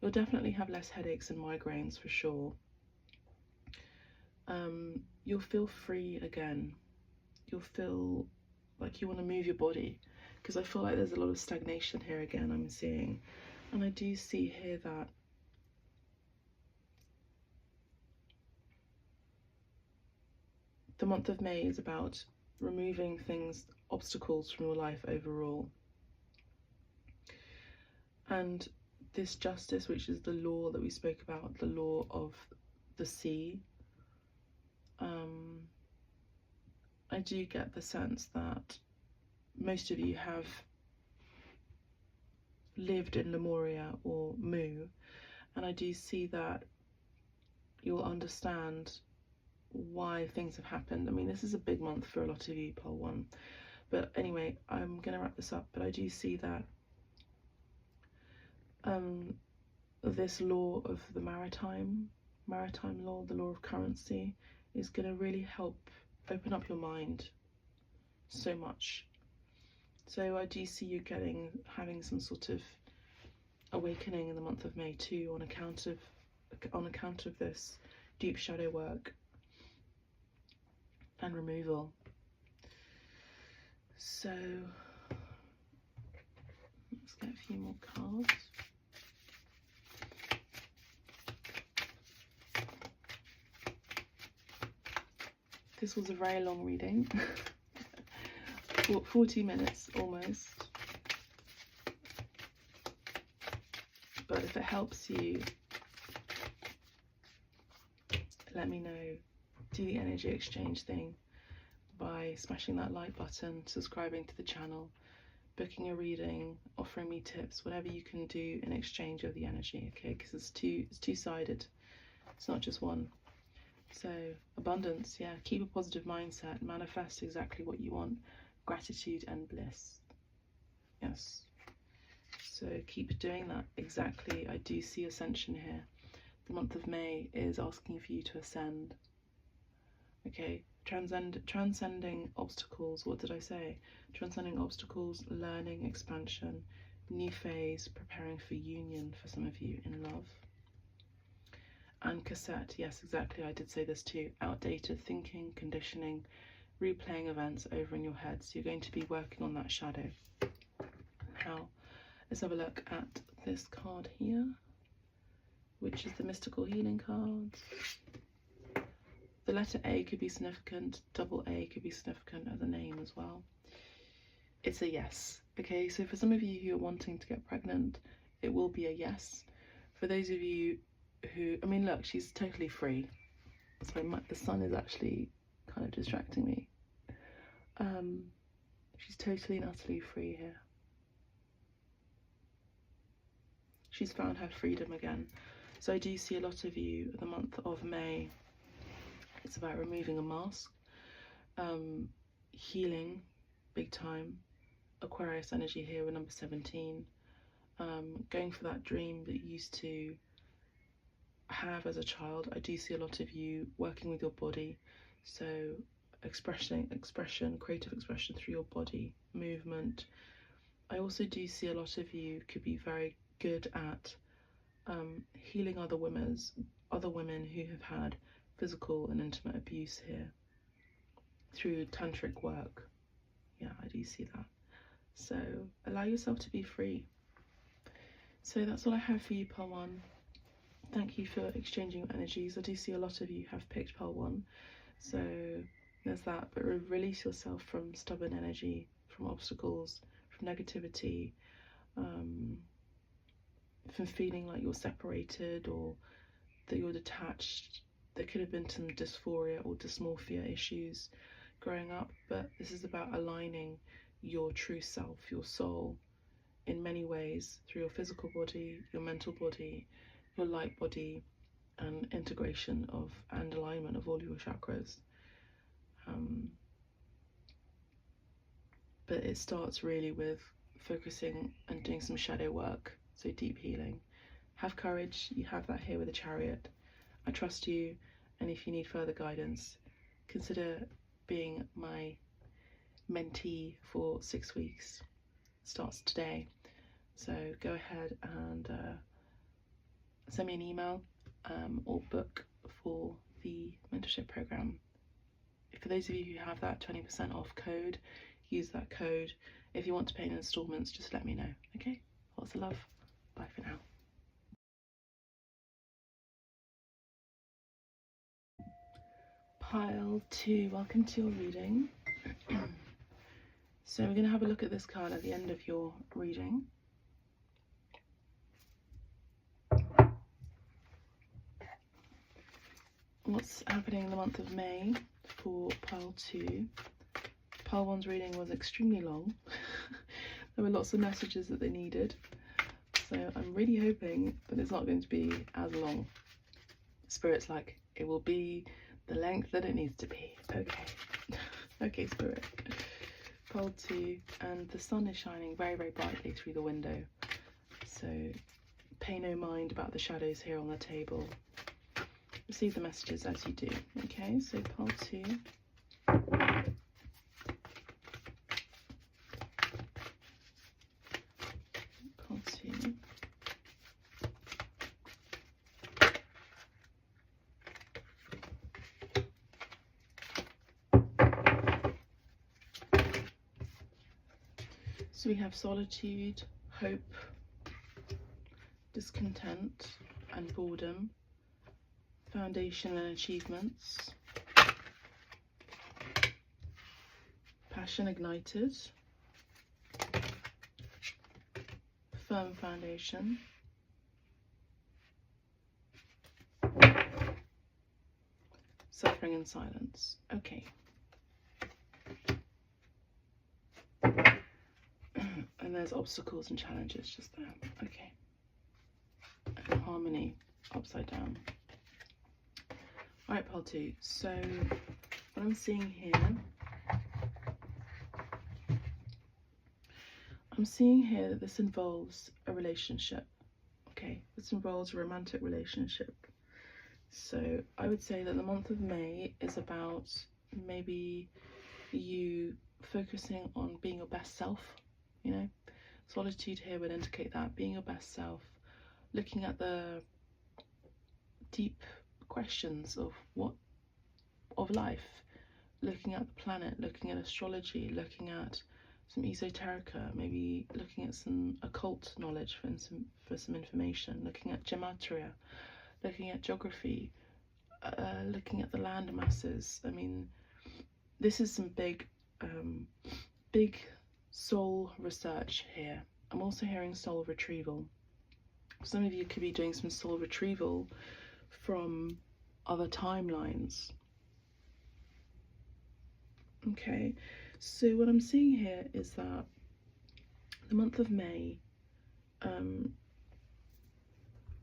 Speaker 1: You'll definitely have less headaches and migraines for sure. You'll feel free again. You'll feel like you want to move your body, because I feel like there's a lot of stagnation here again, I'm seeing. And I do see here that the month of May is about removing things, obstacles from your life overall. And this justice, which is the law that we spoke about, the law of the sea, I do get the sense that most of you have lived in Lemuria or Mu, and I do see that you'll understand why things have happened. I mean, this is a big month for a lot of you, Pole 1. But anyway, I'm going to wrap this up, but I do see that this law of the maritime law, the law of currency, is going to really help open up your mind so much. So I do see you having some sort of awakening in the month of May too, on account of this deep shadow work and removal. So let's get a few more cards. This was a very long reading, 40 minutes almost. But if it helps you, let me know. Do the energy exchange thing by smashing that like button, subscribing to the channel, booking a reading, offering me tips, whatever you can do in exchange of the energy, okay? Because it's two-sided. It's not just one. So abundance, yeah, keep a positive mindset, manifest exactly what you want, gratitude and bliss. Yes. So keep doing that. Exactly. I do see ascension here. The month of May is asking for you to ascend. Okay, transcending obstacles. What did I say? Transcending obstacles, learning, expansion, new phase, preparing for union for some of you in love. And cassette, yes, exactly, I did say this too. Outdated thinking, conditioning, replaying events over in your head. So you're going to be working on that shadow. Now, let's have a look at this card here, which is the mystical healing cards. The letter A could be significant, double A could be significant as a name as well. It's a yes. Okay, so for some of you who are wanting to get pregnant, it will be a yes. For those of you who, I mean, look, she's totally free. Sorry, the sun is actually kind of distracting me. She's totally and utterly free here. She's found her freedom again. So I do see a lot of you, the month of May, it's about removing a mask, healing, big time, Aquarius energy here with number 17, going for that dream that you used to have as a child. I do see a lot of you working with your body, so expression, creative expression through your body, movement. I also do see a lot of you could be very good at healing other women who have had physical and intimate abuse here through tantric work. Yeah, I do see that. So allow yourself to be free. So that's all I have for you, Pearl 1. Thank you for exchanging your energies. I do see a lot of you have picked Pearl 1, so there's that. But release yourself from stubborn energy, from obstacles, from negativity, from feeling like you're separated or that you're detached. There could have been some dysphoria or dysmorphia issues growing up, but this is about aligning your true self, your soul, in many ways, through your physical body, your mental body, your light body, and integration of and alignment of all your chakras. But it starts really with focusing and doing some shadow work, so deep healing. Have courage, you have that here with the Chariot. I trust you, and if you need further guidance, consider being my mentee for 6 weeks. It starts today, so go ahead and send me an email or book for the mentorship program. For those of you who have that 20% off code, use that code. If you want to pay in installments, just let me know. Okay, lots of love. Bye for now. Pile 2, welcome to your reading. So we're going to have a look at this card at the end of your reading. What's happening in the month of May for Pile 2? Pile 1's reading was extremely long. There were lots of messages that they needed. So I'm really hoping that it's not going to be as long. Spirit's like, it will be the length that it needs to be. Okay. Okay, Spirit. Pile 2, and the sun is shining very, very brightly through the window. So pay no mind about the shadows here on the table. Receive the messages as you do. Okay, so pile 2. Pile 2. So we have solitude, hope, discontent and boredom, foundation and achievements, passion ignited, firm foundation, suffering and silence. Okay. And there's obstacles and challenges just there. Okay. And harmony upside down. Alright, pile 2. So what I'm seeing here, that this involves a relationship. Okay, this involves a romantic relationship. So I would say that the month of May is about maybe you focusing on being your best self, you know. Solitude here would indicate that, being your best self, looking at the deep questions of life, looking at the planet, looking at astrology, looking at some esoterica, maybe looking at some occult knowledge for some information, looking at gematria, looking at geography, looking at the land masses. I mean, this is some big soul research here. I'm also hearing soul retrieval. Some of you could be doing some soul retrieval from other timelines. Okay, so what I'm seeing here is that the month of May,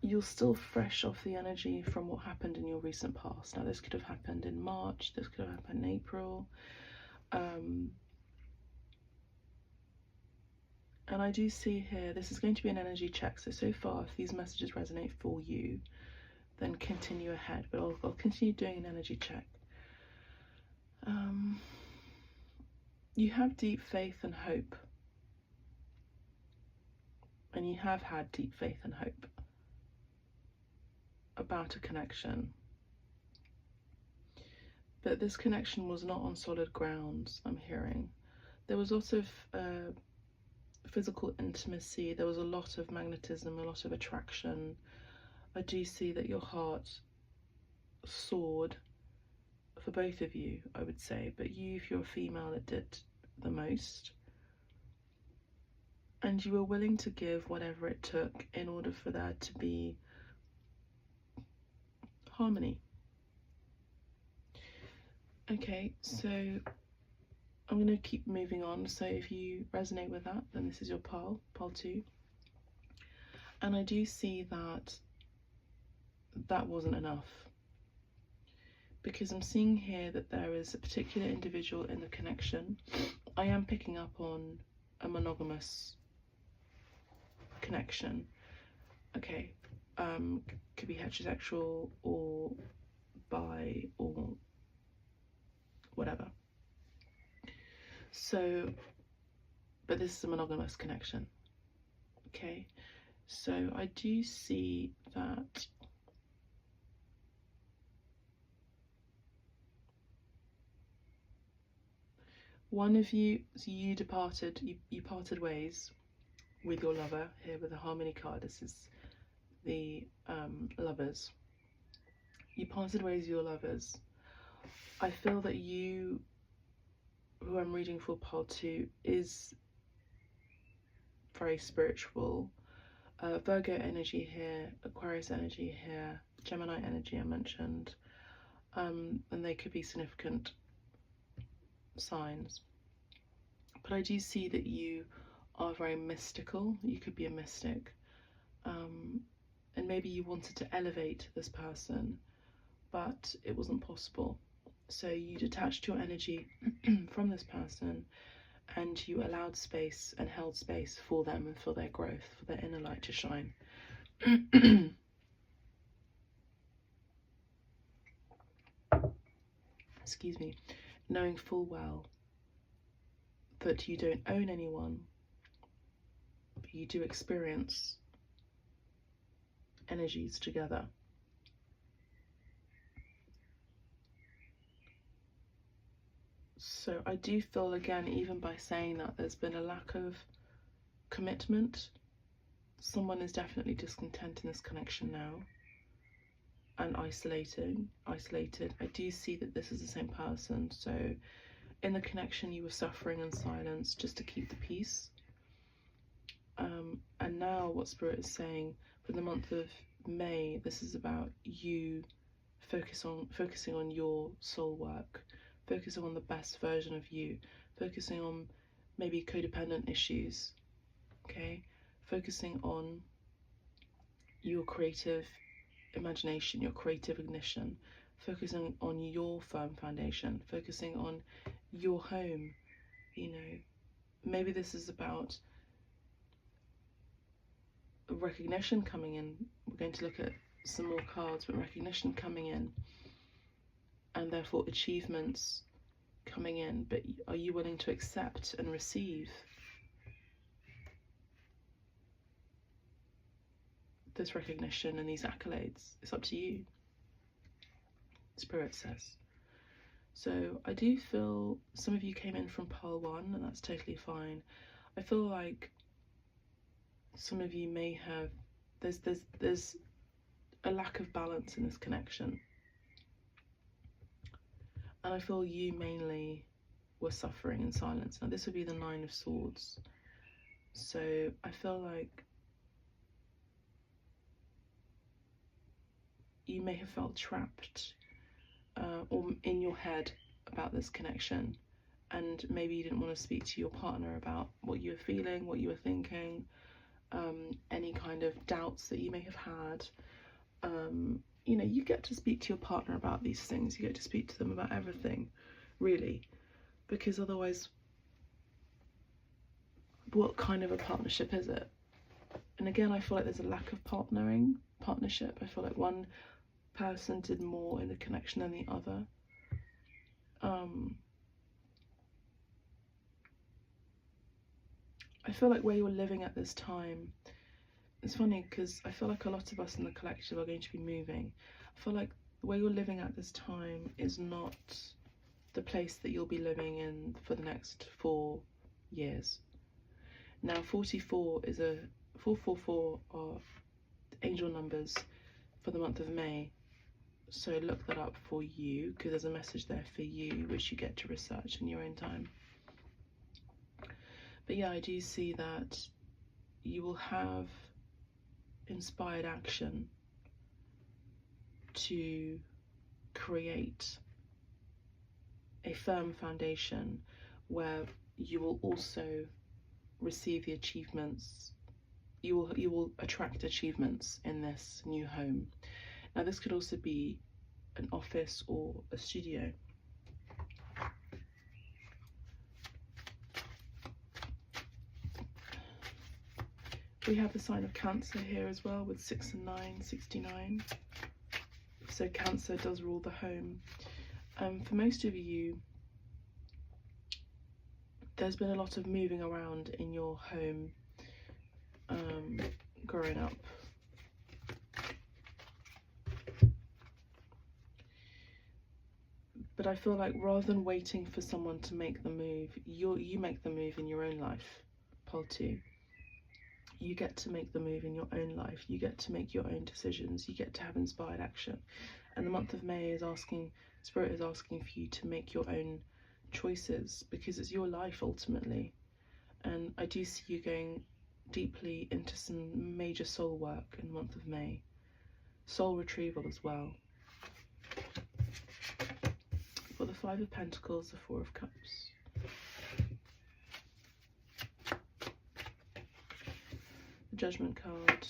Speaker 1: you're still fresh off the energy from what happened in your recent past. Now, this could have happened in March, this could have happened in April. And I do see here, this is going to be an energy check. So far, if these messages resonate for you, then continue ahead. But I'll continue doing an energy check. You have deep faith and hope. And you have had deep faith and hope about a connection. But this connection was not on solid grounds, I'm hearing. There was lots of physical intimacy, there was a lot of magnetism, a lot of attraction. I do see that your heart soared for both of you, I would say, but you, if you're a female, it did the most. And you were willing to give whatever it took in order for there to be harmony. Okay, so I'm going to keep moving on. So if you resonate with that, then this is your pile 2. And I do see that that wasn't enough, because I'm seeing here that there is a particular individual in the connection. I am picking up on a monogamous connection. Okay, could be heterosexual or bi or whatever. So, but this is a monogamous connection. Okay, so I do see that one of you, so you parted ways with your lover here with the harmony card. This is the lovers. You parted ways with your lovers. I feel that you, who I'm reading for pile 2, is very spiritual. Virgo energy here, Aquarius energy here, Gemini energy I mentioned, and they could be significant signs. But I do see that you are very mystical. You could be a mystic, and maybe you wanted to elevate this person, but it wasn't possible. So you detached your energy from this person, and you allowed space and held space for them and for their growth, for their inner light to shine. excuse me, knowing full well that you don't own anyone, but you do experience energies together. So I do feel, again, even by saying that, there's been a lack of commitment. Someone is definitely discontent in this connection now and isolated. I do see that this is the same person. So in the connection you were suffering in silence just to keep the peace. And now what Spirit is saying for the month of May, this is about you focusing on your soul work, focusing on the best version of you, focusing on maybe codependent issues, okay? Focusing on your creative imagination, your creative ignition, focusing on your firm foundation, focusing on your home. You know, maybe this is about recognition coming in. We're going to look at some more cards, but recognition coming in, and therefore achievements coming in. But are you willing to accept and receive this recognition and these accolades? It's up to you, Spirit says. So I do feel some of you came in from pile 1, and that's totally fine. I feel like some of you may have, there's a lack of balance in this connection, and I feel you mainly were suffering in silence. Now this would be the 9 of Swords. So I feel like you may have felt trapped or in your head about this connection, and maybe you didn't want to speak to your partner about what you were feeling, what you were thinking, any kind of doubts that you may have had. You know, you get to speak to your partner about these things. You get to speak to them about everything, really, because otherwise, what kind of a partnership is it? And again, I feel like there's a lack of partnership. I feel like one person did more in the connection than the other. I feel like where you're living at this time, it's funny because I feel like a lot of us in the collective are going to be moving. I feel like where you're living at this time is not the place that you'll be living in for the next 4 years. Now 44 is 444 are angel numbers for the month of May. So look that up for you, because there's a message there for you which you get to research in your own time. But yeah, I do see that you will have inspired action to create a firm foundation where you will also receive the achievements. You will attract achievements in this new home. Now this could also be an office or a studio. We have the sign of Cancer here as well, with 6 and 9, 69. So Cancer does rule the home. For most of you, there's been a lot of moving around in your home growing up. But I feel like rather than waiting for someone to make the move, you make the move in your own life, pile 2. You get to make the move in your own life. You get to make your own decisions. You get to have inspired action. And the month of May is asking, Spirit is asking for you to make your own choices, because it's your life ultimately. And I do see you going deeply into some major soul work in the month of May. Soul retrieval as well. For the 5 of Pentacles, the 4 of Cups. The Judgment card.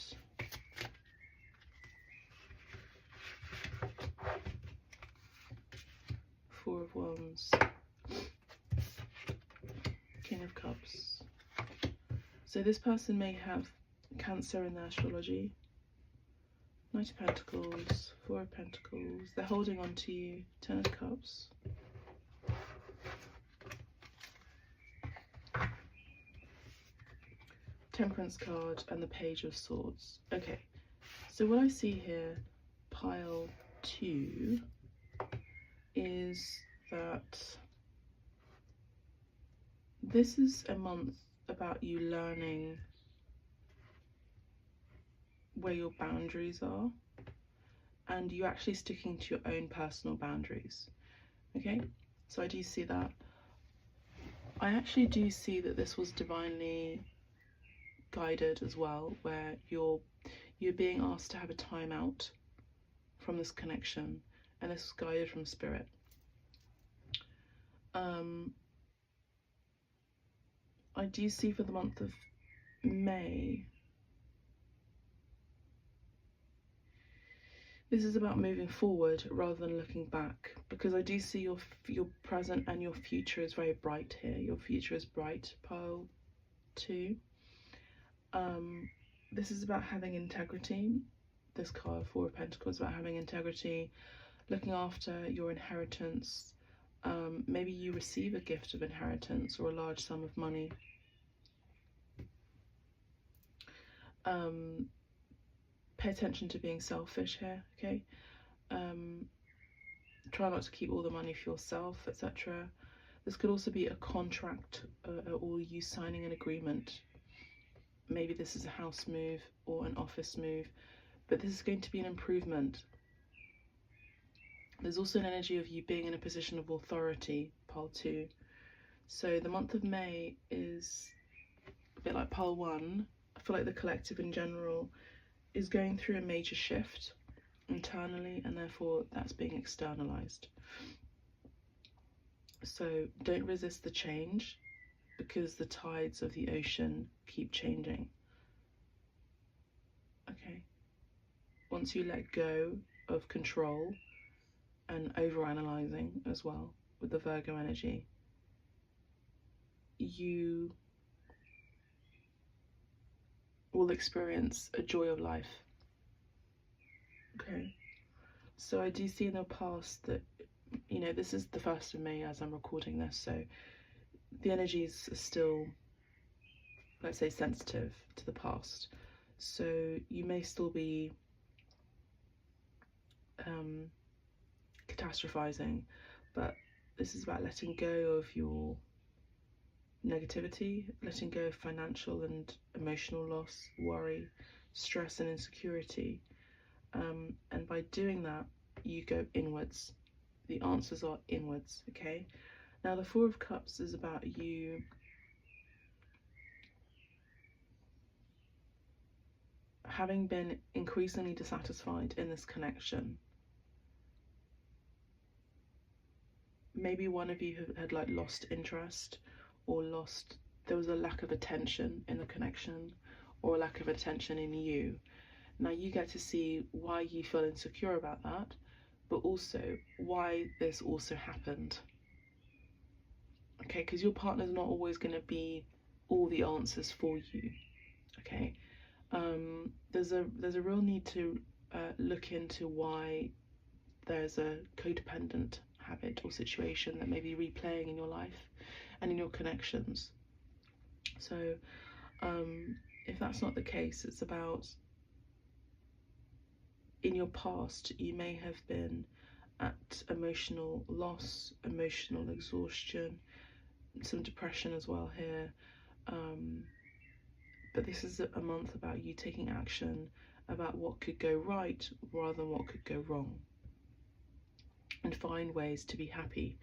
Speaker 1: Four of Wands. King of Cups. So this person may have Cancer in their astrology. Knight of Pentacles, Four of Pentacles, they're holding on to you, Ten of Cups. Temperance card and the Page of Swords. Okay, so what I see here, pile 2, is that this is a month about you learning where your boundaries are and you actually sticking to your own personal boundaries. Okay, so I do see that. I actually do see that this was divinely guided as well, where you're being asked to have a time out from this connection, and this was guided from spirit. I do see for the month of May, this is about moving forward rather than looking back, because I do see your present and your future is very bright here. Your future is bright, pile 2. This is about having integrity. This card, Four of Pentacles, about having integrity, looking after your inheritance. Maybe you receive a gift of inheritance or a large sum of money. Pay attention to being selfish here, okay? Try not to keep all the money for yourself, etc. This could also be a contract or you signing an agreement. Maybe this is a house move or an office move, but this is going to be an improvement. There's also an energy of you being in a position of authority, pile 2. So the month of May is a bit like pile 1. I feel like the collective in general is going through a major shift internally, and therefore that's being externalized. So don't resist the change, because the tides of the ocean keep changing. Okay, once you let go of control and overanalyzing as well with the Virgo energy, you will experience a joy of life. Okay, so I do see in the past that, you know, this is the 1st of May as I'm recording this, so the energies are still, let's say, sensitive to the past. So you may still be catastrophizing, but this is about letting go of your negativity, letting go of financial and emotional loss, worry, stress and insecurity. And by doing that, you go inwards. The answers are inwards, okay? Now the Four of Cups is about you having been increasingly dissatisfied in this connection. Maybe one of you had like lost interest, or there was a lack of attention in the connection, or a lack of attention in you. Now you get to see why you feel insecure about that, but also why this also happened. Okay, because your partner's not always going to be all the answers for you. Okay, there's a real need to look into why there's a codependent habit or situation that may be replaying in your life and in your connections. So if that's not the case, it's about, in your past you may have been at emotional loss, emotional exhaustion, some depression as well here, but this is a month about you taking action about what could go right rather than what could go wrong, and find ways to be happy.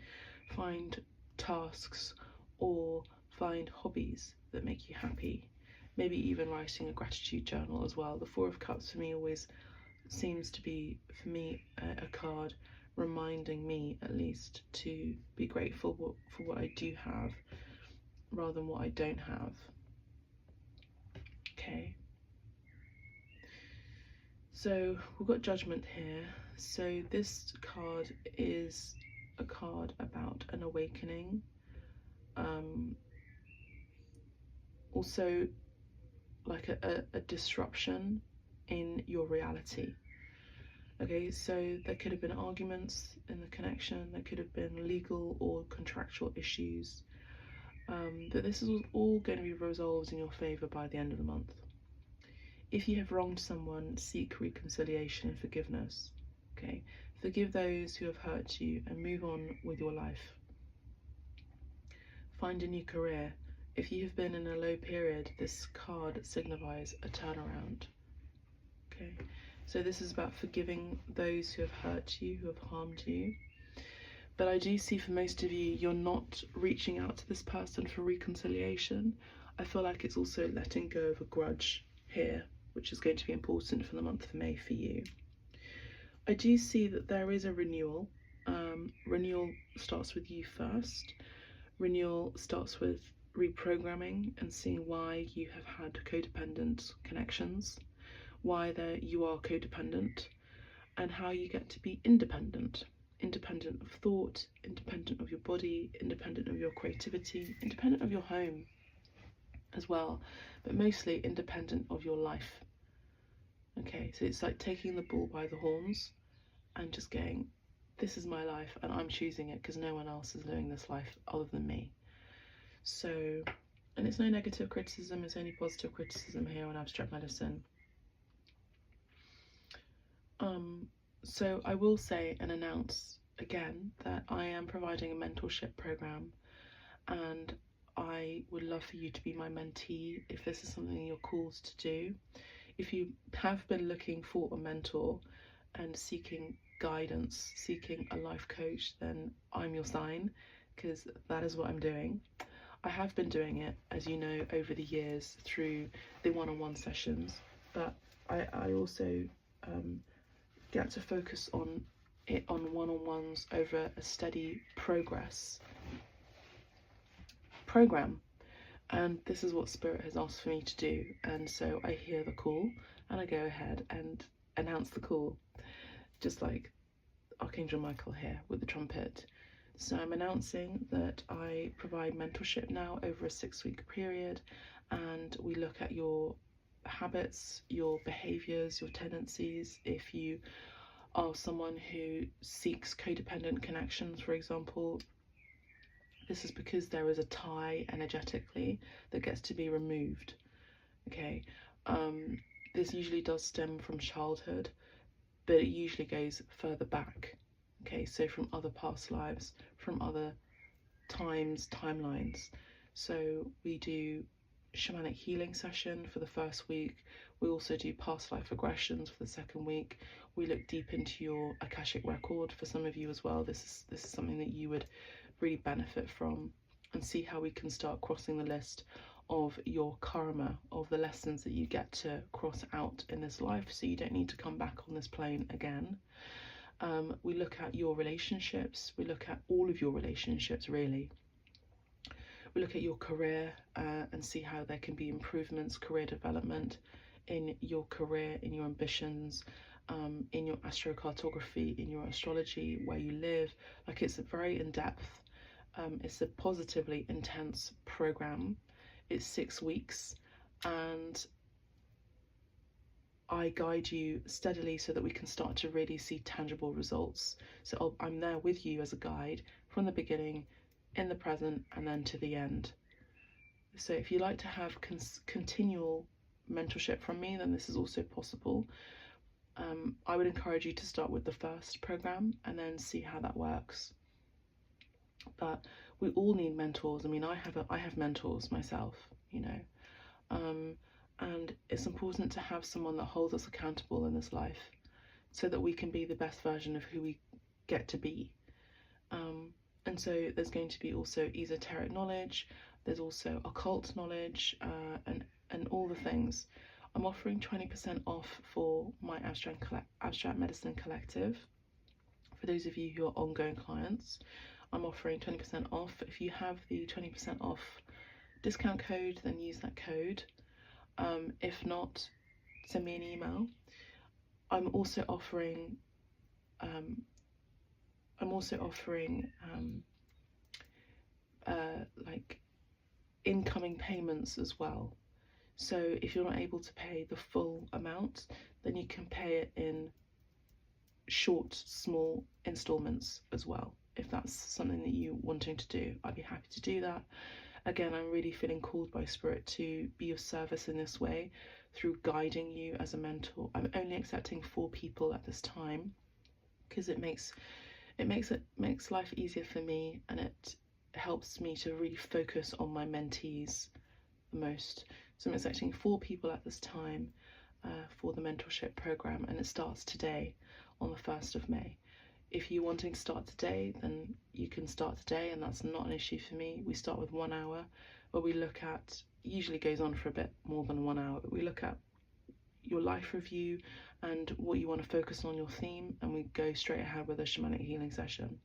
Speaker 1: Find tasks or find hobbies that make you happy, maybe even writing a gratitude journal as well. The Four of Cups for me always seems to be, for me, a card reminding me, at least, to be grateful for what I do have rather than what I don't have. Okay, so we've got Judgment here. So this card is a card about an awakening, also like a disruption in your reality. Okay, so there could have been arguments in the connection, there could have been legal or contractual issues, but this is all going to be resolved in your favour by the end of the month. If you have wronged someone, seek reconciliation and forgiveness. Okay, forgive those who have hurt you and move on with your life. Find a new career. If you have been in a low period, this card signifies a turnaround. Okay, so this is about forgiving those who have hurt you, who have harmed you. But I do see for most of you, you're not reaching out to this person for reconciliation. I feel like it's also letting go of a grudge here, which is going to be important for the month of May for you. I do see that there is a renewal. Renewal starts with you first. Renewal starts with reprogramming and seeing why you have had codependent connections, why you are codependent, and how you get to be independent. Independent of thought, independent of your body, independent of your creativity, independent of your home as well, but mostly independent of your life. Okay, so it's like taking the bull by the horns and just going, this is my life and I'm choosing it because no one else is living this life other than me. So, and it's no negative criticism, it's only positive criticism here on abstract medicine. So I will say and announce again that I am providing a mentorship program, and I would love for you to be my mentee if this is something you're called to do. If you have been looking for a mentor and seeking guidance, seeking a life coach, then I'm your sign, because that is what I'm doing. I have been doing it, as you know, over the years through the one-on-one sessions, but I also get to focus on it on one-on-ones over a steady progress program, and this is what Spirit has asked for me to do, and so I hear the call and I go ahead and announce the call, just like Archangel Michael here with the trumpet. So I'm announcing that I provide mentorship now over a 6-week period, and we look at your habits, your behaviors, your tendencies. If you are someone who seeks codependent connections, for example, this is because there is a tie energetically that gets to be removed. Okay, this usually does stem from childhood, but it usually goes further back. Okay, so from other past lives, from other timelines. So we do Shamanic Healing session for the first week. We also do past life regressions for the second week. We look deep into your Akashic record for some of you as well. This is something that you would really benefit from, and see how we can start crossing the list of your karma, of the lessons that you get to cross out in this life, so you don't need to come back on this plane again. We look at your relationships. We look at all of your relationships, really. We look at your career and see how there can be improvements, career development in your career, in your ambitions, in your astrocartography, in your astrology, where you live. Like, it's a very in-depth, it's a positively intense program. It's 6 weeks, and I guide you steadily so that we can start to really see tangible results. So I'm there with you as a guide from the beginning, in the present, and then to the end. So if you like to have continual mentorship from me, then this is also possible. I would encourage you to start with the first program and then see how that works. But we all need mentors. I mean, I have mentors myself, you know, and it's important to have someone that holds us accountable in this life, so that we can be the best version of who we get to be. And so there's going to be also esoteric knowledge, there's also occult knowledge, and all the things. I'm offering 20% off for my abstract medicine collective. For those of you who are ongoing clients, I'm offering 20% off. If you have the 20% off discount code, then use that code. If not, send me an email. I'm also offering like incoming payments as well. So if you're not able to pay the full amount, then you can pay it in short, small installments as well. If that's something that you're wanting to do, I'd be happy to do that. Again, I'm really feeling called by Spirit to be of service in this way through guiding you as a mentor. I'm only accepting 4 people at this time because it makes life easier for me, and it helps me to really focus on my mentees the most. So I'm accepting 4 people at this time for the mentorship program, and it starts today on the 1st of May. If you're wanting to start today, then you can start today, and that's not an issue for me. We start with 1 hour where we look at, usually goes on for a bit more than 1 hour, but we look at your life review and what you want to focus on, your theme, and we go straight ahead with a shamanic healing session.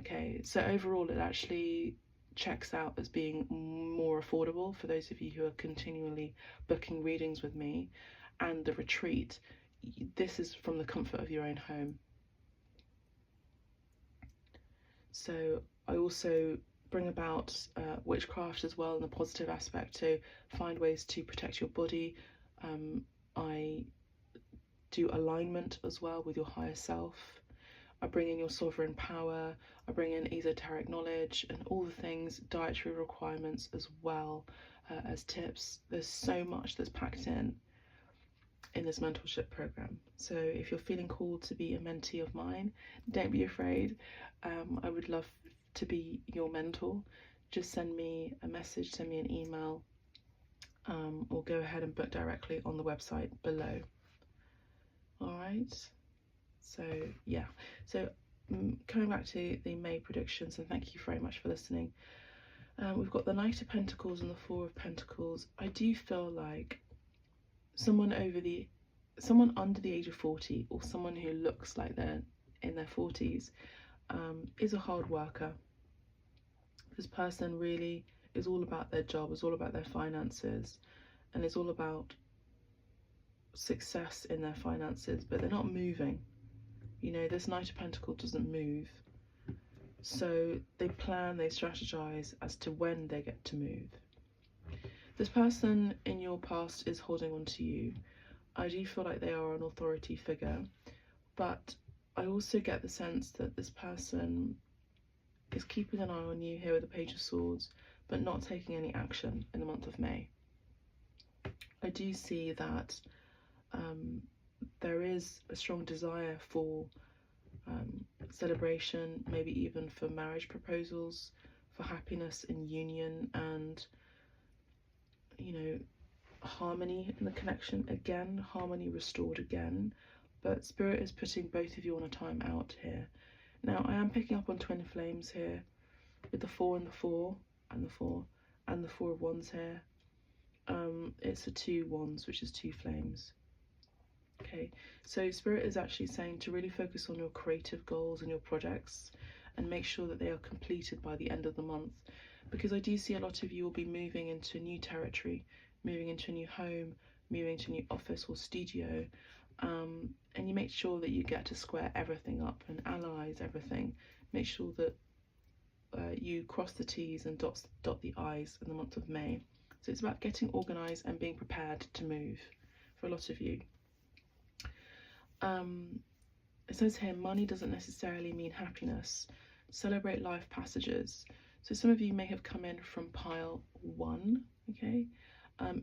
Speaker 1: Okay, so overall it actually checks out as being more affordable for those of you who are continually booking readings with me. And the retreat, this is from the comfort of your own home. So I also bring about witchcraft as well in the positive aspect, to find ways to protect your body. I do alignment as well with your higher self. I bring in your sovereign power. I bring in esoteric knowledge and all the things, dietary requirements as well as tips. There's so much that's packed in this mentorship program. So if you're feeling called to be a mentee of mine, don't be afraid. I would love to be your mentor. Just send me a message, send me an email, or go ahead and book directly on the website below. All right. So yeah, so coming back to the May predictions, and thank you very much for listening. We've got the Knight of Pentacles and the Four of Pentacles. I do feel like someone under the age of 40, or someone who looks like they're in their 40s, is a hard worker. This person really is all about their job, is all about their finances, and is all about success in their finances, but they're not moving. You know, this Knight of Pentacles doesn't move. So they plan, they strategize as to when they get to move. This person in your past is holding on to you. I do feel like they are an authority figure, but I also get the sense that this person is keeping an eye on you here with the Page of Swords, but not taking any action in the month of May. I do see that there is a strong desire for celebration, maybe even for marriage proposals, for happiness in union, and, you know, harmony in the connection again, harmony restored again. But Spirit is putting both of you on a time out here. Now, I am picking up on twin flames here with the 4 and the 4 and the 4 and the 4 of Wands here. It's the 2 Wands, which is 2 flames. Okay, so Spirit is actually saying to really focus on your creative goals and your projects, and make sure that they are completed by the end of the month, because I do see a lot of you will be moving into new territory, moving into a new home, moving to a new office or studio, and you make sure that you get to square everything up and analyze everything. Make sure that you cross the T's and dot the I's in the month of May. So it's about getting organized and being prepared to move for a lot of you. It says here, money doesn't necessarily mean happiness. Celebrate life passages. So some of you may have come in from pile 1, okay?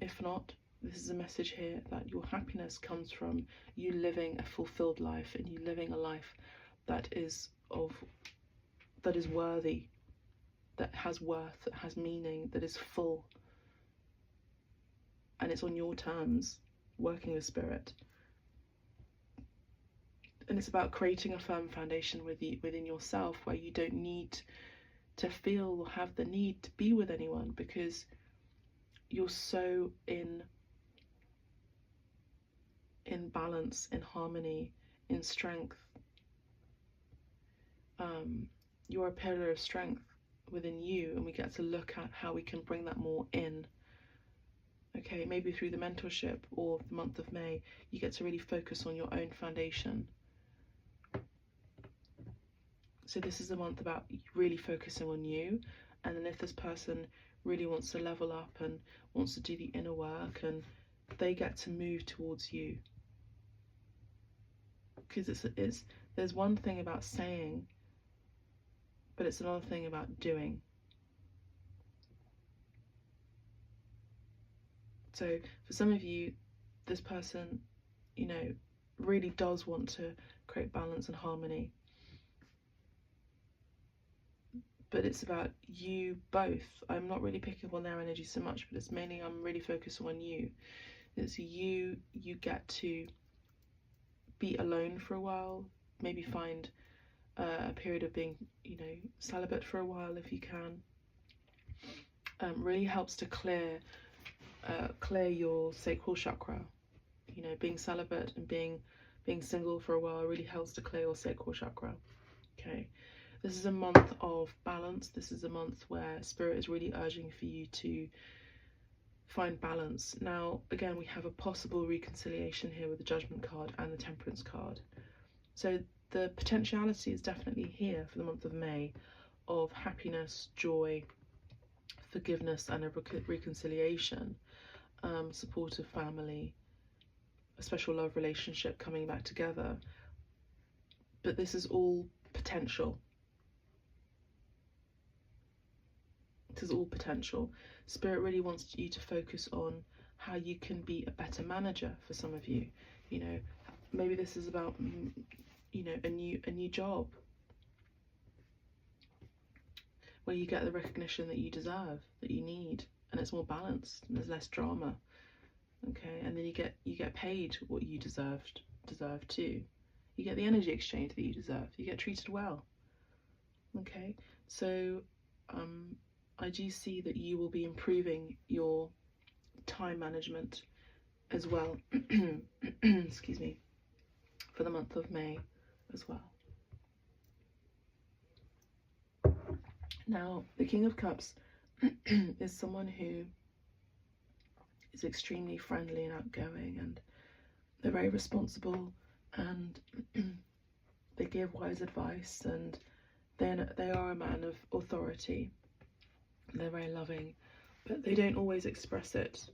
Speaker 1: If not, this is a message here that your happiness comes from you living a fulfilled life, and you living a life that is worthy, that has worth, that has meaning, that is full. And it's on your terms, working with Spirit. And it's about creating a firm foundation within yourself, where you don't need to feel or have the need to be with anyone, because you're so in balance, in harmony, in strength. You're a pillar of strength within you, and we get to look at how we can bring that more in. Okay, maybe through the mentorship or the month of May, you get to really focus on your own foundation. So this is a month about really focusing on you, and then if this person really wants to level up and wants to do the inner work, and they get to move towards you. because there's one thing about saying, but it's another thing about doing. So for some of you, this person, you know, really does want to create balance and harmony, but it's about you both. I'm not really picking up on their energy so much, but it's mainly I'm really focused on you. It's you get to be alone for a while, maybe find a period of being, you know, celibate for a while if you can. Really helps to clear your sacral chakra. You know, being celibate and being single for a while really helps to clear your sacral chakra. Okay, this is a month of balance. This is a month where Spirit is really urging for you to find balance. Now, again, we have a possible reconciliation here with the Judgment card and the Temperance card. So the potentiality is definitely here for the month of May of happiness, joy, forgiveness, and a reconciliation, supportive family, a special love relationship coming back together. But this is all potential. This is all potential. Spirit really wants you to focus on how you can be a better manager for some of you. You know, maybe this is about, you know, a new job where you get the recognition that you deserve, that you need, and it's more balanced and there's less drama. Okay, and then you get paid what you deserve too. You get the energy exchange that you deserve. You get treated well. Okay, so I do see that you will be improving your time management as well. Excuse me, for the month of May as well. Now, the King of Cups is someone who is extremely friendly and outgoing, and they're very responsible, and they give wise advice, and they are a man of authority. They're very loving, but they don't always express it.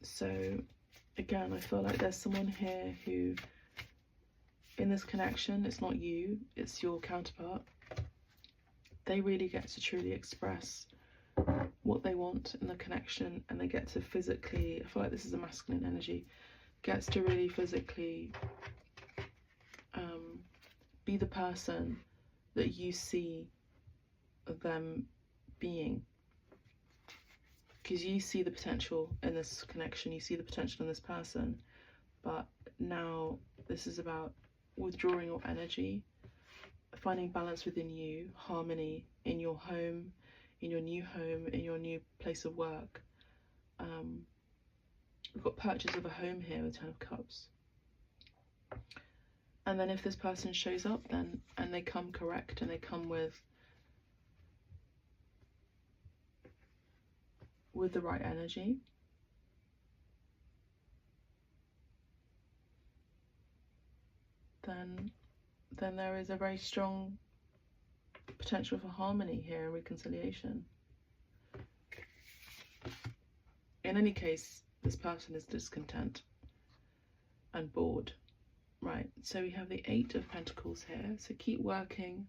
Speaker 1: So again, I feel like there's someone here who, in this connection, it's not you, it's your counterpart. They really get to truly express what they want in the connection, and they get to physically, I feel like this is a masculine energy, gets to really physically be the person that you see them being, because you see the potential in this connection, you see the potential in this person, but now this is about withdrawing your energy, finding balance within you, harmony in your home, in your new place of work. We've got purchase of a home here with 10 of Cups. And then if this person shows up then, and they come correct, and they come with the right energy, then there is a very strong potential for harmony here and reconciliation. In any case, this person is discontent and bored. Right, so we have the 8 of Pentacles here. So keep working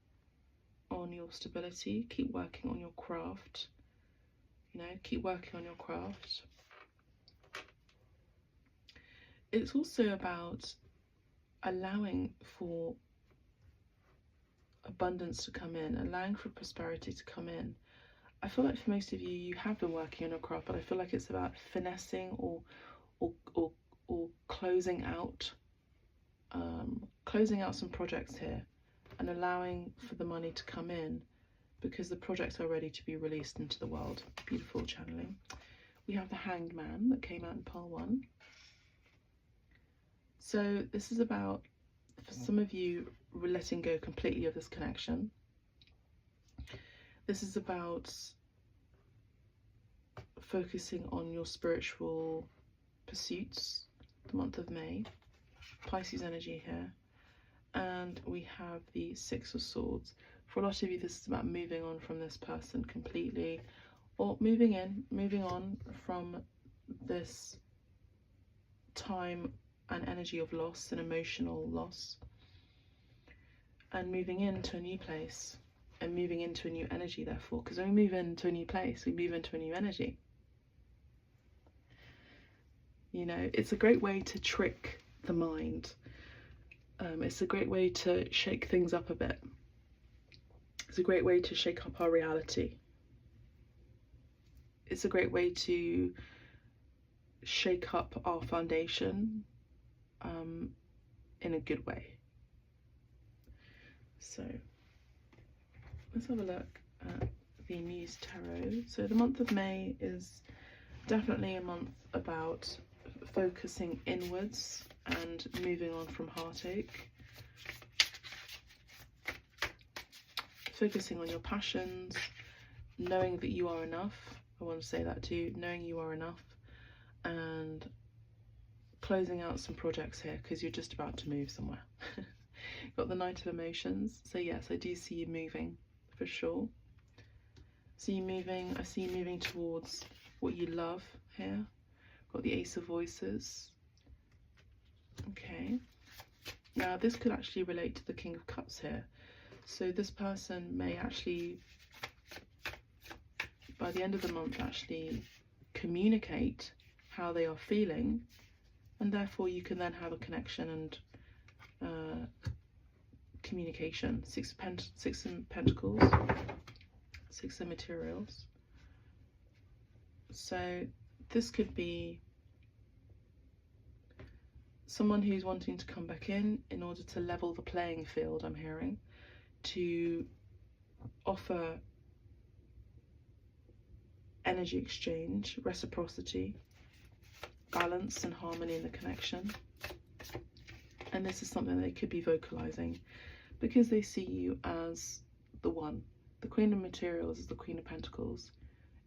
Speaker 1: on your stability, keep working on your craft, you know, keep working on your craft. It's also about allowing for abundance to come in, allowing for prosperity to come in. I feel like for most of you, you have been working on your craft, but I feel like it's about finessing or closing out some projects here, and allowing for the money to come in because the projects are ready to be released into the world. Beautiful channeling. We have the Hanged Man that came out in pile 1. So this is about, for some of you, letting go completely of this connection. This is about focusing on your spiritual pursuits, the month of May. Pisces energy here. And we have the 6 of Swords. For a lot of you, this is about moving on from this person completely, or moving on from this time an energy of loss, an emotional loss, and moving into a new place and moving into a new energy, therefore, because when we move into a new place, we move into a new energy. You know, it's a great way to trick the mind. It's a great way to shake things up a bit. It's a great way to shake up our reality. It's a great way to shake up our foundation in a good way. So let's have a look at the Muse Tarot. So the month of May is definitely a month about focusing inwards and moving on from heartache. Focusing on your passions, knowing that you are enough. I want to say that too, knowing you are enough, and closing out some projects here because you're just about to move somewhere. Got the Knight of Emotions, so yes, I do see you moving for sure. See you moving, I see you moving towards what you love here. Got the Ace of Voices. Okay, now this could actually relate to the King of Cups here. So this person may actually, by the end of the month, actually communicate how they are feeling, and therefore you can then have a connection and communication. Six of Pentacles, Six of Materials. So this could be someone who's wanting to come back in order to level the playing field, I'm hearing, to offer energy exchange, reciprocity, balance and harmony in the connection. And this is something they could be vocalizing because they see you as the one. The Queen of Materials is the Queen of Pentacles.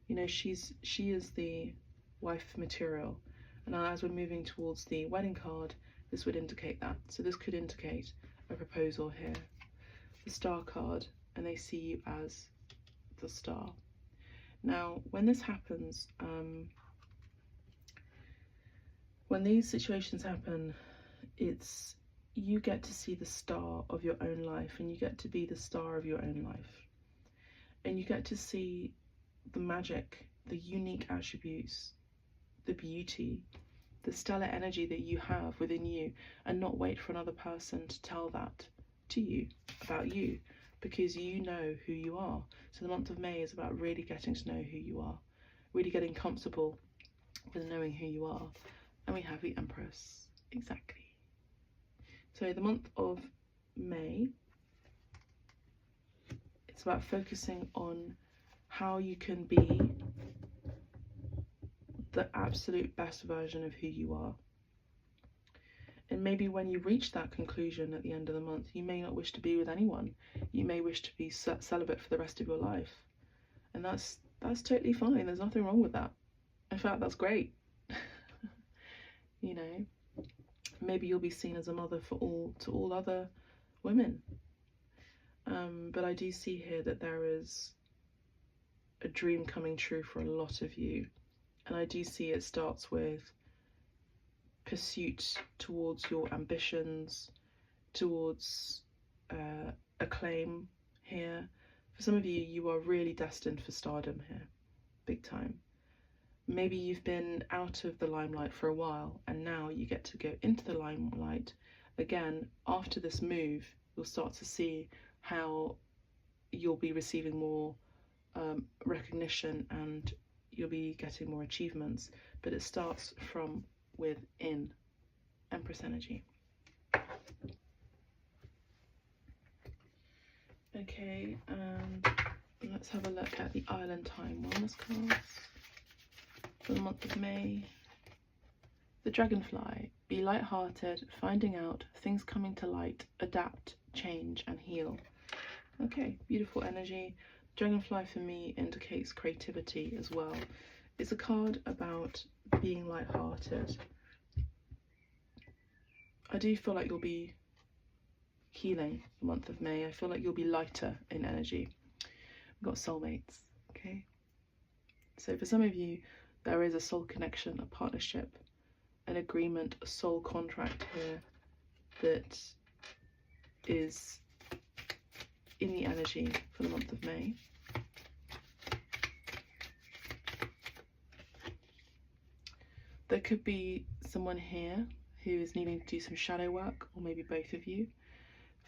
Speaker 1: You know, she is the wife material. And as we're moving towards the wedding card, this would indicate that. So this could indicate a proposal here. The Star card, and they see you as the star. Now, when this happens, when these situations happen, it's you get to see the star of your own life, and you get to be the star of your own life, and you get to see the magic, the unique attributes, the beauty, the stellar energy that you have within you, and not wait for another person to tell that to you about you, because you know who you are. So the month of May is about really getting to know who you are, really getting comfortable with knowing who you are. And we have the Empress. Exactly. So the month of May, it's about focusing on how you can be the absolute best version of who you are. And maybe when you reach that conclusion at the end of the month, you may not wish to be with anyone. You may wish to be celibate for the rest of your life. And that's totally fine. There's nothing wrong with that. In fact, that's great. You know, maybe you'll be seen as a mother to all other women. But I do see here that there is a dream coming true for a lot of you. And I do see it starts with pursuit towards your ambitions, towards acclaim here. For some of you, you are really destined for stardom here, big time. Maybe you've been out of the limelight for a while, and now you get to go into the limelight again. After this move, you'll start to see how you'll be receiving more recognition, and you'll be getting more achievements, but it starts from within. Empress energy. Okay, let's have a look at the Island Time Wellness cards for the month of May. The Dragonfly. Be light-hearted, finding out, things coming to light, adapt, change and heal. Okay, beautiful energy. Dragonfly for me indicates creativity as well. It's a card about being light-hearted. I do feel like you'll be healing the month of May. I feel like you'll be lighter in energy. We've got soulmates, okay? So for some of you, there is a soul connection, a partnership, an agreement, a soul contract here that is in the energy for the month of May. There could be someone here who is needing to do some shadow work, or maybe both of you.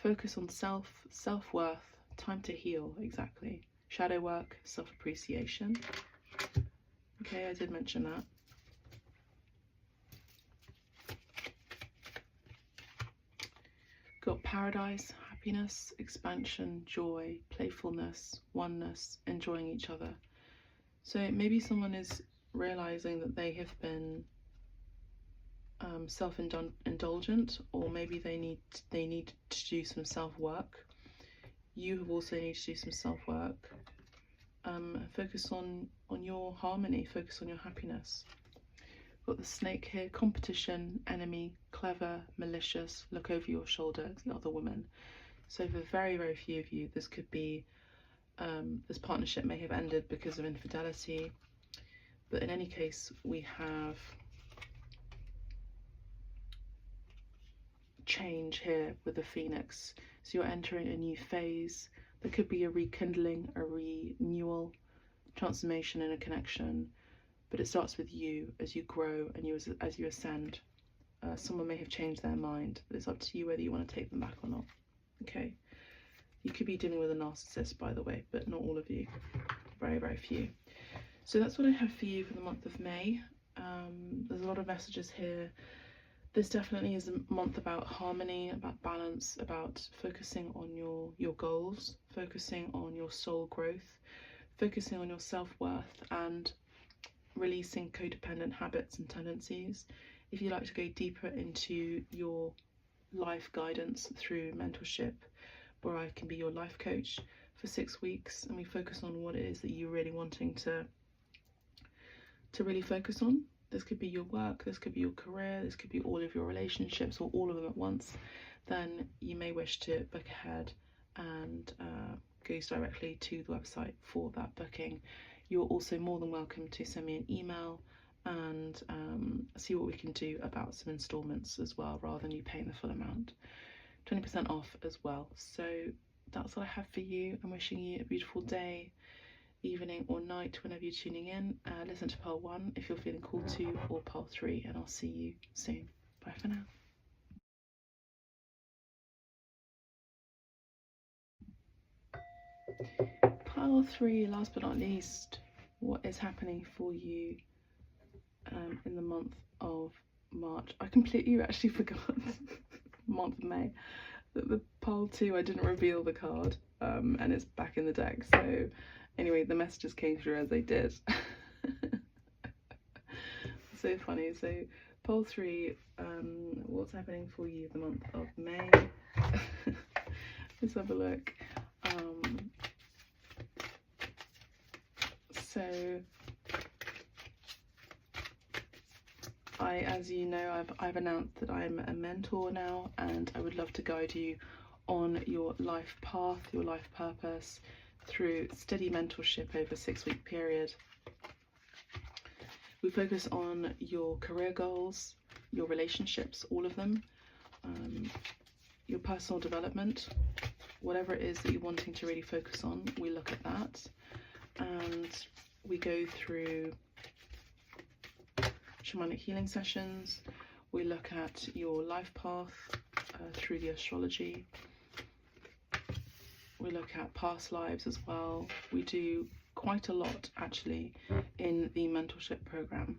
Speaker 1: Focus on self-worth, time to heal, exactly. Shadow work, self-appreciation. Okay, I did mention that. Got paradise, happiness, expansion, joy, playfulness, oneness, enjoying each other. So maybe someone is realizing that they have been self-indulgent, or maybe they need to do some self-work. You also need to do some self-work. Focus on your harmony, focus on your happiness. Got the snake here, competition, enemy, clever, malicious, look over your shoulder, the other woman. So for very, very few of you, this could be, this partnership may have ended because of infidelity, but in any case, we have change here with the phoenix. So you're entering a new phase. There could be a rekindling, a renewal, transformation and a connection, but it starts with you as you grow and as you ascend. Someone may have changed their mind, but it's up to you whether you want to take them back or not. Okay, you could be dealing with a narcissist, by the way, but not all of you, very, very few. So that's what I have for you for the month of May. There's a lot of messages here. This definitely is a month about harmony, about balance, about focusing on your goals, focusing on your soul growth, focusing on your self-worth, and releasing codependent habits and tendencies. If you'd like to go deeper into your life guidance through mentorship, where I can be your life coach for 6 weeks, and we focus on what it is that you're really wanting to really focus on. This could be your work, this could be your career, this could be all of your relationships, or all of them at once. Then you may wish to book ahead and goes directly to the website for that booking. You're also more than welcome to send me an email and see what we can do about some installments as well, rather than you paying the full amount. 20% off as well. So that's what I have for you. I'm wishing you a beautiful day, evening or night whenever you're tuning in. Listen to Pile 1 if you're feeling called to, or Pile 3, and I'll see you soon. Bye for now. Pile 3, last but not least, what is happening for you in the month of March? I completely actually forgot month of May. The Pile 2, I didn't reveal the card, and it's back in the deck. So anyway, the messages came through as they did. So funny. So Pile 3, what's happening for you the month of May? Let's have a look. So as you know, I've announced that I'm a mentor now, and I would love to guide you on your life path, your life purpose, through steady mentorship over a 6-week period. We focus on your career goals, your relationships, all of them, your personal development, whatever it is that you're wanting to really focus on, we look at that, and we go through Shamanic Healing sessions. We look at your life path through the Astrology. We look at past lives as well. We do quite a lot actually in the mentorship program.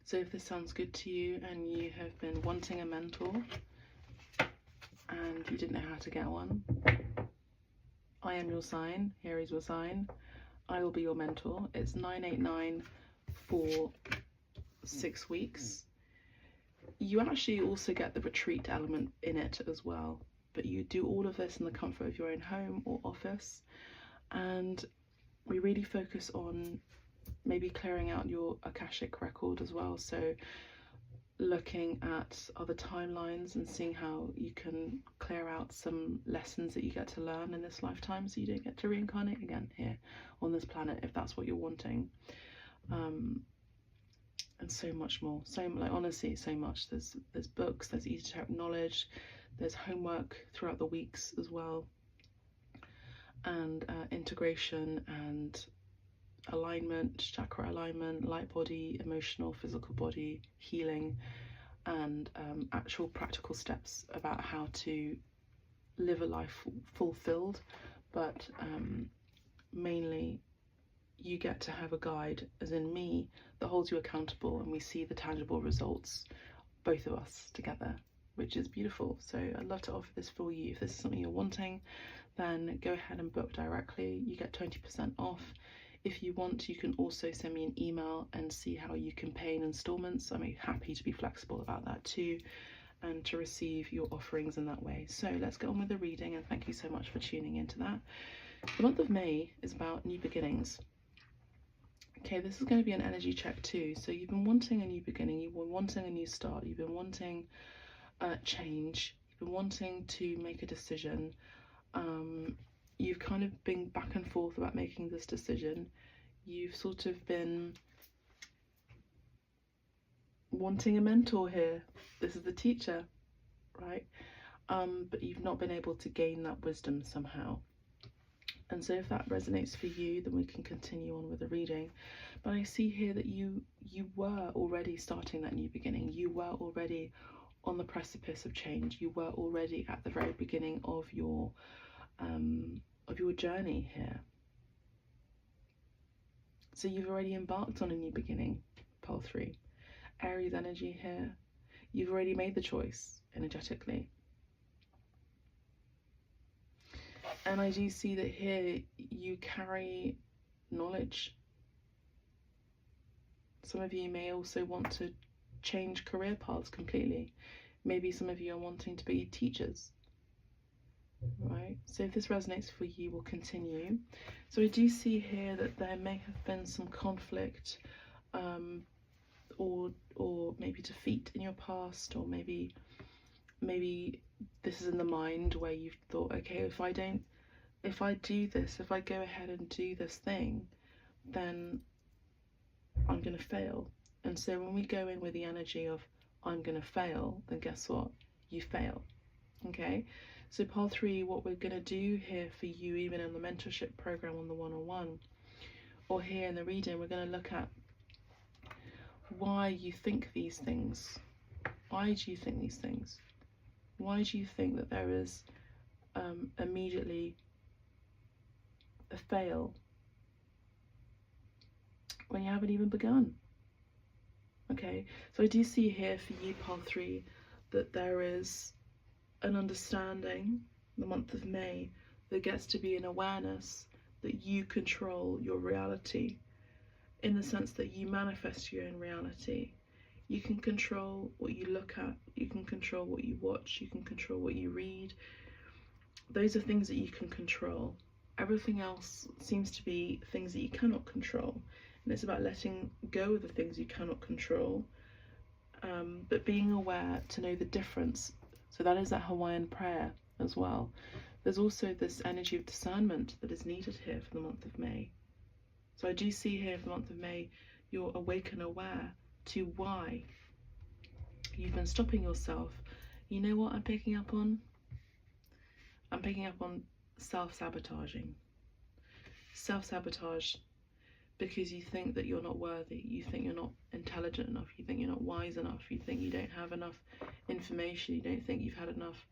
Speaker 1: So if this sounds good to you and you have been wanting a mentor and you didn't know how to get one, I am your sign. Here is your sign. I will be your mentor. It's 989 for 6 weeks. You actually also get the retreat element in it as well, but you do all of this in the comfort of your own home or office, and we really focus on maybe clearing out your Akashic record as well. So looking at other timelines and seeing how you can clear out some lessons that you get to learn in this lifetime, so you don't get to reincarnate again here on this planet if that's what you're wanting. And so much more, honestly, so much. There's books, there's esoteric knowledge, there's homework throughout the weeks as well, and integration and alignment, chakra alignment, light body, emotional, physical body, healing, and actual practical steps about how to live a life fulfilled, but mainly you get to have a guide, as in me, that holds you accountable, and we see the tangible results, both of us together, which is beautiful. So I'd love to offer this for you. If this is something you're wanting, then go ahead and book directly. You get 20% off. If you want, you can also send me an email and see how you can pay in installments. I'm happy to be flexible about that too, and to receive your offerings in that way. So let's get on with the reading, and thank you so much for tuning into that. The month of May is about new beginnings. Okay, this is going to be an energy check too. So you've been wanting a new beginning, you've been wanting a new start, you've been wanting change, you've been wanting to make a decision. You've kind of been back and forth about making this decision. You've sort of been wanting a mentor here. This is the teacher, right? But you've not been able to gain that wisdom somehow. And so if that resonates for you, then we can continue on with the reading. But I see here that you were already starting that new beginning. You were already on the precipice of change. You were already at the very beginning of your journey here. So you've already embarked on a new beginning, pole 3. Aries energy here. You've already made the choice energetically. And I do see that here you carry knowledge. Some of you may also want to change career paths completely. Maybe some of you are wanting to be teachers, right? So if this resonates for you, we'll continue. So I do see here that there may have been some conflict or maybe defeat in your past, or maybe this is in the mind where you've thought, okay, if I do this, if I go ahead and do this thing, then I'm going to fail. And so when we go in with the energy of I'm going to fail, then guess what? You fail. Okay? So pole 3, what we're going to do here for you, even in the mentorship program on the one-on-one, or here in the reading, we're going to look at why you think these things. Why do you think these things? Why do you think that there is immediately a fail when you haven't even begun? Okay, so I do see here for you, pole 3, that there is an understanding, the month of May, there gets to be an awareness that you control your reality, in the sense that you manifest your own reality. You can control what you look at, you can control what you watch, you can control what you read. Those are things that you can control. Everything else seems to be things that you cannot control. And it's about letting go of the things you cannot control, but being aware to know the difference. So that is that Hawaiian prayer as well. There's also this energy of discernment that is needed here for the month of May. So I do see here for the month of May, you're awake and aware to why you've been stopping yourself. You know what I'm picking up on? I'm picking up on self-sabotaging. Self-sabotage because you think that you're not worthy, you think you're not intelligent enough, you think you're not wise enough, you think you don't have enough information, you don't think you've had enough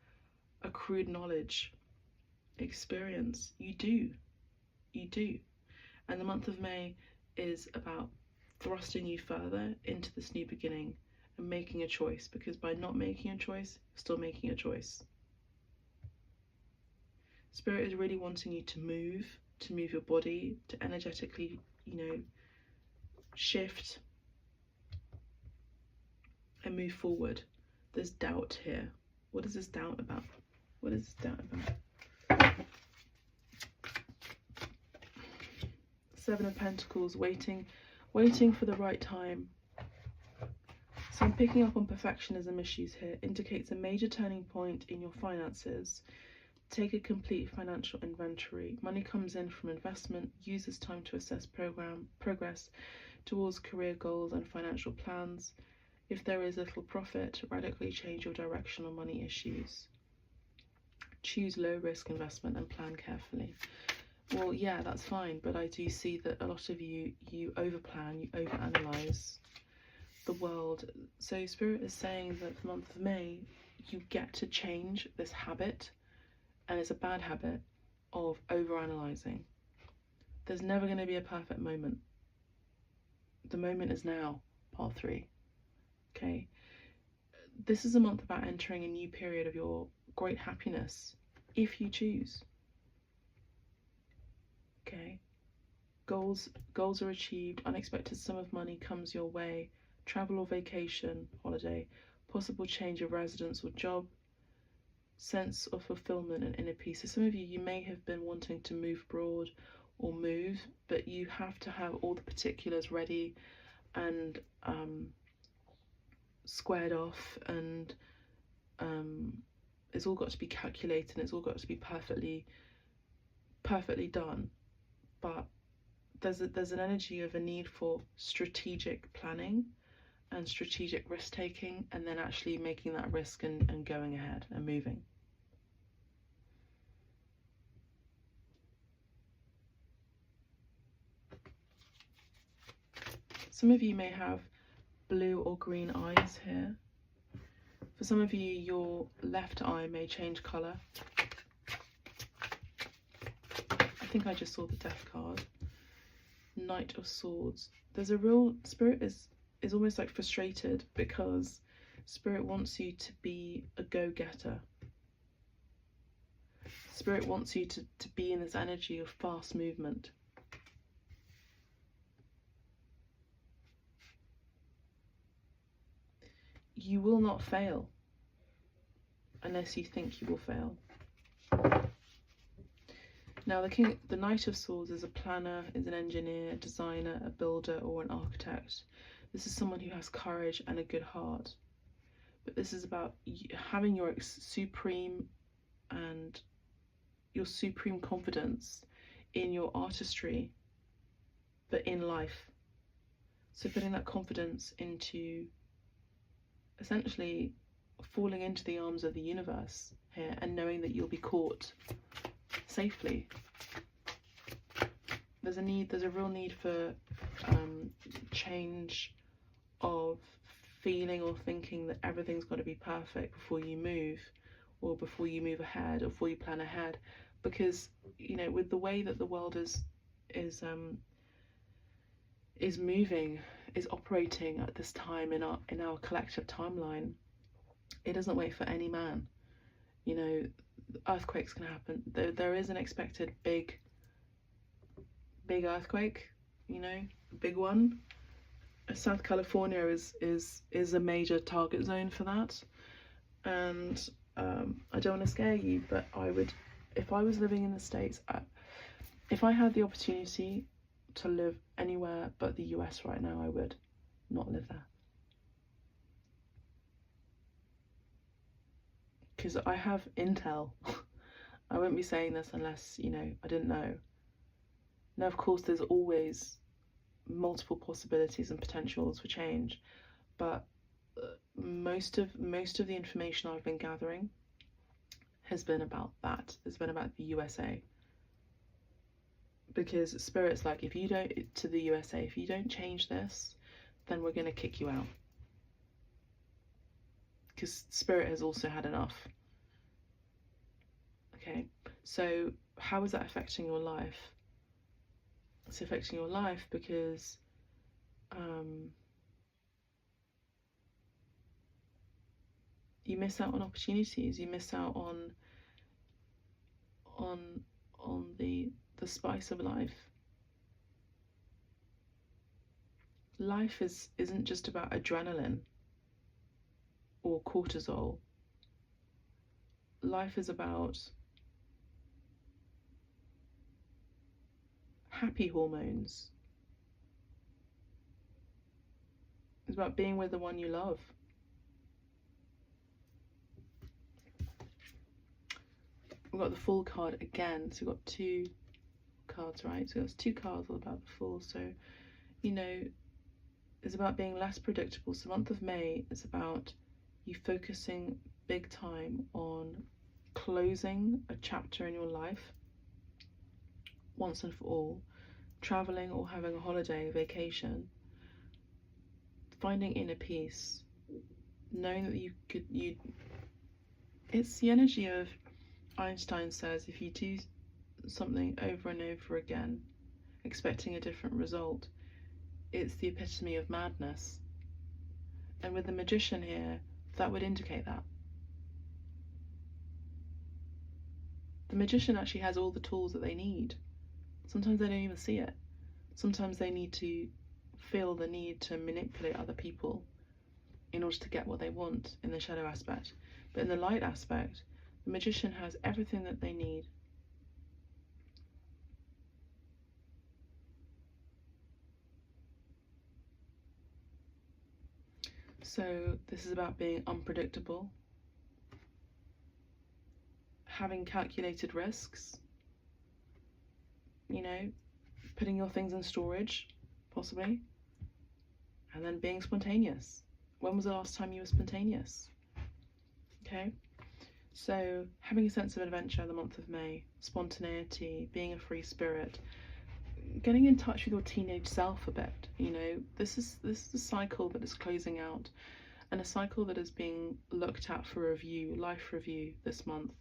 Speaker 1: accrued knowledge, experience. You do. You do. And the month of May is about thrusting you further into this new beginning and making a choice, because by not making a choice, you're still making a choice. Spirit is really wanting you to move your body, to energetically, shift and move forward. There's doubt here. What is this doubt about? What is this doubt about? 7 of Pentacles, waiting for the right time. So I'm picking up on perfectionism issues here. Indicates a major turning point in your finances. Take a complete financial inventory. Money comes in from investment. Use this time to assess progress towards career goals and financial plans. If there is little profit, radically change your direction on money issues. Choose low-risk investment and plan carefully. Well, yeah, that's fine, but I do see that a lot of you overplan, you overanalyze the world. So Spirit is saying that the month of May, you get to change this habit, and it's a bad habit of overanalyzing. There's never going to be a perfect moment. The moment is now, part 3. Okay? This is a month about entering a new period of your great happiness, if you choose. Okay? Goals are achieved, unexpected sum of money comes your way, travel or vacation, holiday, possible change of residence or job, sense of fulfillment and inner peace. So some of you may have been wanting to move abroad or move, but you have to have all the particulars ready and squared off, and it's all got to be calculated and it's all got to be perfectly done. But there's an energy of a need for strategic planning and strategic risk taking, and then actually making that risk and going ahead and moving. Some of you may have blue or green eyes here. For some of you, your left eye may change colour. I think I just saw the Death card. Knight of Swords. There's a real, Spirit is almost like frustrated because Spirit wants you to be a go-getter. Spirit wants you to be in this energy of fast movement. You will not fail unless you think you will fail. Now the Knight of Swords is a planner, is an engineer, a designer, a builder or an architect. This is someone who has courage and a good heart. But this is about having your supreme confidence in your artistry, but in life. So putting that confidence into essentially falling into the arms of the universe here, and knowing that you'll be caught safely. There's a real need for change of feeling or thinking that everything's got to be perfect before you move, or before you move ahead, or before you plan ahead, because with the way that the world is moving, is operating at this time in our collective timeline, it doesn't wait for any man. Earthquakes can happen. There is an expected big earthquake, big one. South California is a major target zone for that, and I don't want to scare you, but I would, if I was living in the States, if I had the opportunity to live anywhere but the US right now, I would not live there. Because I have intel. I wouldn't be saying this unless, I didn't know. Now, of course, there's always multiple possibilities and potentials for change, but most of the information I've been gathering has been about that. It's been about the USA. Because Spirit's like, if you don't change this, then we're going to kick you out. Because Spirit has also had enough. Okay, so how is that affecting your life? It's affecting your life because you miss out on opportunities. You miss out on the spice of life. Life isn't just about adrenaline or cortisol. Life is about happy hormones. It's about being with the one you love. We've got the Fool card again, so we've got 2 cards, right? So that's 2 cards all about the Fool. So, you know, it's about being less predictable. So month of May is about you focusing big time on closing a chapter in your life once and for all, traveling or having a holiday, vacation, finding inner peace, knowing that it's the energy of, Einstein says, if you do something over and over again, expecting a different result, it's the epitome of madness. And with the Magician here, that would indicate that. The Magician actually has all the tools that they need. Sometimes they don't even see it. Sometimes they need to feel the need to manipulate other people in order to get what they want in the shadow aspect. But in the light aspect, the Magician has everything that they need. So this is about being unpredictable, having calculated risks, you know, putting your things in storage, possibly, and then being spontaneous. When was the last time you were spontaneous? Okay, so having a sense of adventure in the month of May, spontaneity, being a free spirit, getting in touch with your teenage self a bit. You know, this is a cycle that is closing out, and a cycle that is being looked at for review, life review this month,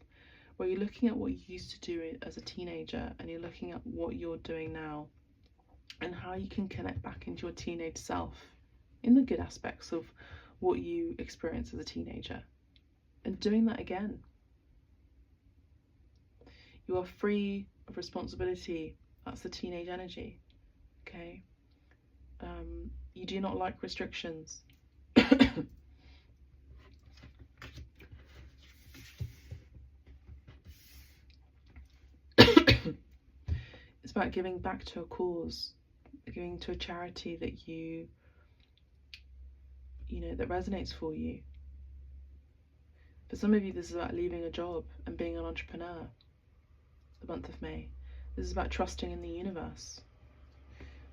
Speaker 1: where you're looking at what you used to do as a teenager, and you're looking at what you're doing now, and how you can connect back into your teenage self in the good aspects of what you experienced as a teenager, and doing that again. You are free of responsibility. That's the teenage energy, okay? You do not like restrictions. It's about giving back to a cause, giving to a charity that you know, that resonates for you. For some of you, this is about leaving a job and being an entrepreneur, the month of May. This is about trusting in the universe.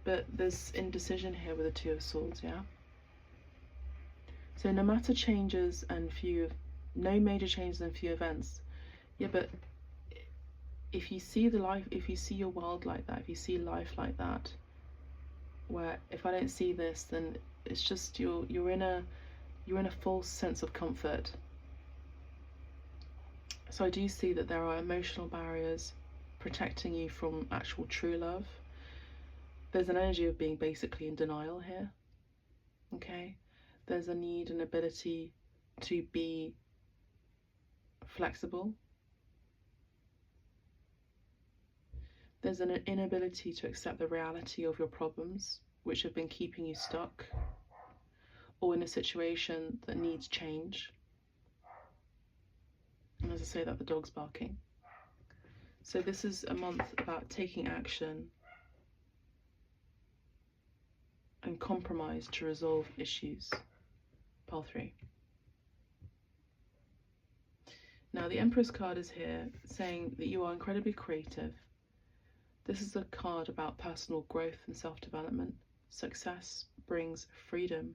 Speaker 1: But there's indecision here with the Two of Swords, yeah? So no matter changes and no major changes and few events, yeah, but if you see your world like that, if you see life like that, where if I don't see this, then it's just you're in a false sense of comfort. So I do see that there are emotional barriers protecting you from actual true love. There's an energy of being basically in denial here, okay? There's a need and ability to be flexible. There's an inability to accept the reality of your problems, which have been keeping you stuck, or in a situation that needs change. And as I say that, the dog's barking. So this is a month about taking action and compromise to resolve issues. Pile 3. Now the Empress card is here saying that you are incredibly creative. This is a card about personal growth and self-development. Success brings freedom,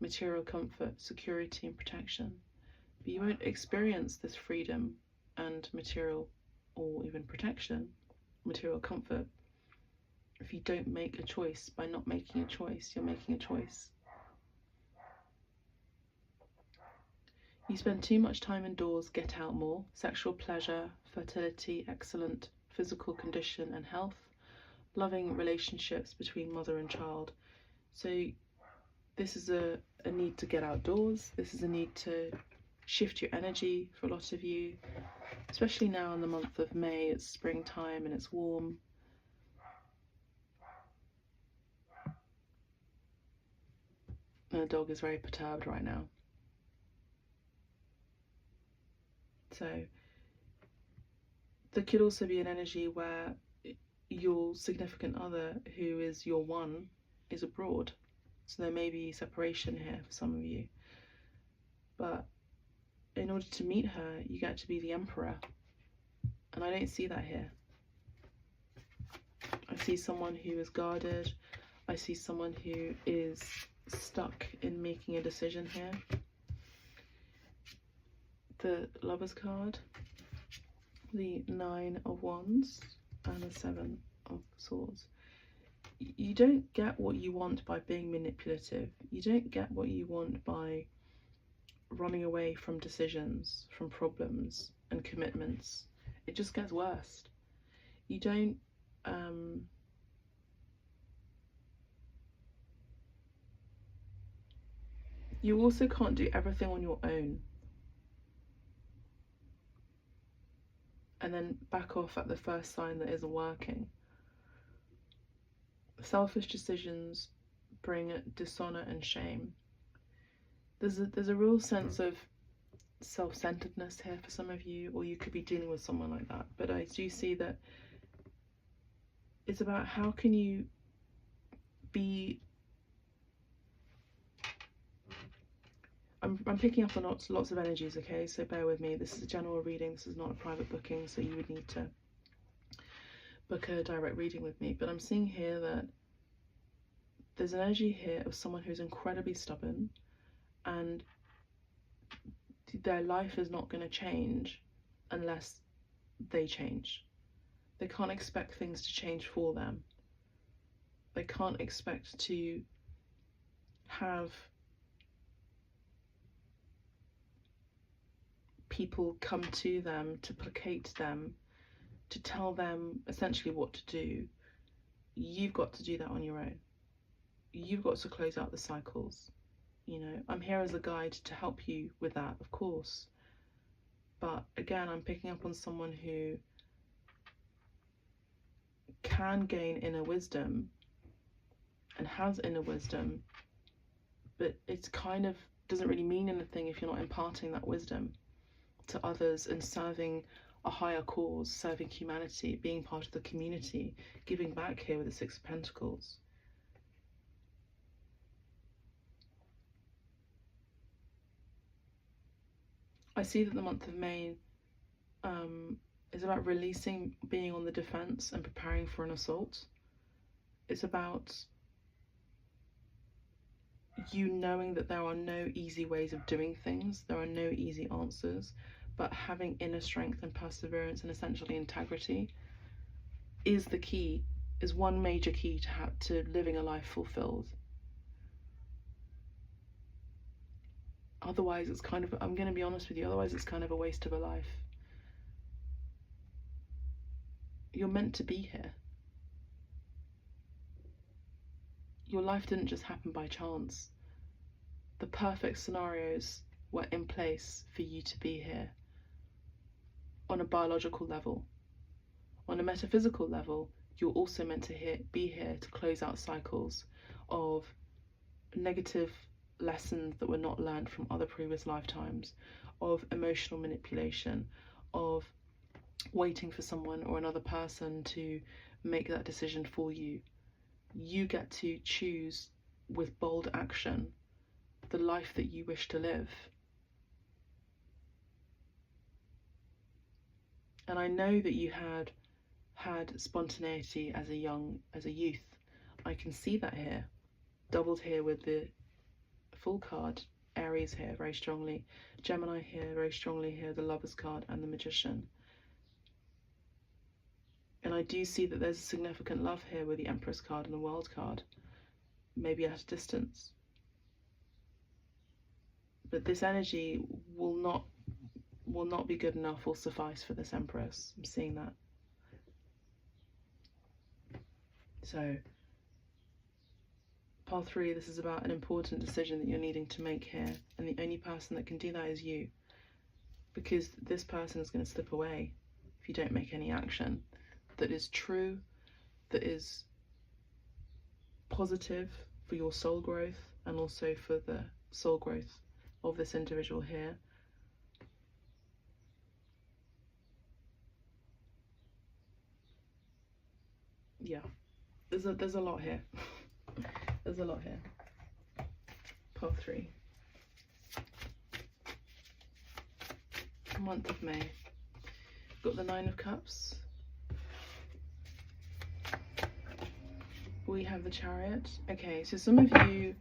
Speaker 1: material comfort, security and protection. But you won't experience this freedom and material or even protection, material comfort, if you don't make a choice. By not making a choice, you're making a choice. You spend too much time indoors, get out more. Sexual pleasure, fertility, excellent physical condition and health, loving relationships between mother and child. So this is a need to get outdoors. This is a need to shift your energy for a lot of you, especially now in the month of May. It's springtime and it's warm. And the dog is very perturbed right now. So there could also be an energy where your significant other, who is your one, is abroad. So there may be separation here for some of you. But in order to meet her, you get to be the emperor. And I don't see that here. I see someone who is guarded. I see someone who is stuck in making a decision here. The Lovers card, the Nine of Wands, and the Seven of Swords. You don't get what you want by being manipulative. You don't get what you want by running away from decisions, from problems and commitments. It just gets worse. You don't you also can't do everything on your own and then back off at the first sign that isn't working. Selfish decisions bring dishonor and shame. There's a real sense of self-centeredness here for some of you, or you could be dealing with someone like that. But I do see that it's about how can you be. I'm picking up on lots of energies, okay? So bear with me. This is a general reading. This is not a private booking, so you would need to book a direct reading with me. But I'm seeing here that there's an energy here of someone who's incredibly stubborn, and their life is not going to change unless they change. They can't expect things to change for them. They can't expect to have people come to them, to placate them, to tell them essentially what to do. You've got to do that on your own. You've got to close out the cycles. You know, I'm here as a guide to help you with that, of course. But again, I'm picking up on someone who can gain inner wisdom and has inner wisdom, but it's kind of doesn't really mean anything if you're not imparting that wisdom to others and serving a higher cause, serving humanity, being part of the community, giving back here with the Six of Pentacles. I see that the month of May is about releasing, being on the defense and preparing for an assault. It's about you knowing that there are no easy ways of doing things, there are no easy answers, but having inner strength and perseverance and essentially integrity is the key, is one major key to living a life fulfilled. Otherwise it's kind of, I'm going to be honest with you, otherwise it's kind of a waste of a life. You're meant to be here. Your life didn't just happen by chance. The perfect scenarios were in place for you to be here. On a biological level. On a metaphysical level, you're also meant to be here to close out cycles of negative lessons that were not learned from other previous lifetimes, of emotional manipulation, of waiting for someone or another person to make that decision for you. You get to choose with bold action the life that you wish to live. And I know that you had spontaneity as a youth. I can see that here, doubled here with the Full card, Aries here very strongly, Gemini here very strongly here, the Lovers card and the Magician. And I do see that there's a significant love here with the Empress card and the World card, maybe at a distance. But this energy will not be good enough or suffice for this Empress. I'm seeing that. So, part 3, this is about an important decision that you're needing to make here. And the only person that can do that is you. Because this person is going to slip away if you don't make any action that is true, that is positive for your soul growth and also for the soul growth of this individual here. Yeah, there's a lot here. There's a lot here. Pile 3. Month of May. Got the 9 of Cups. We have the Chariot. Okay, so some of you,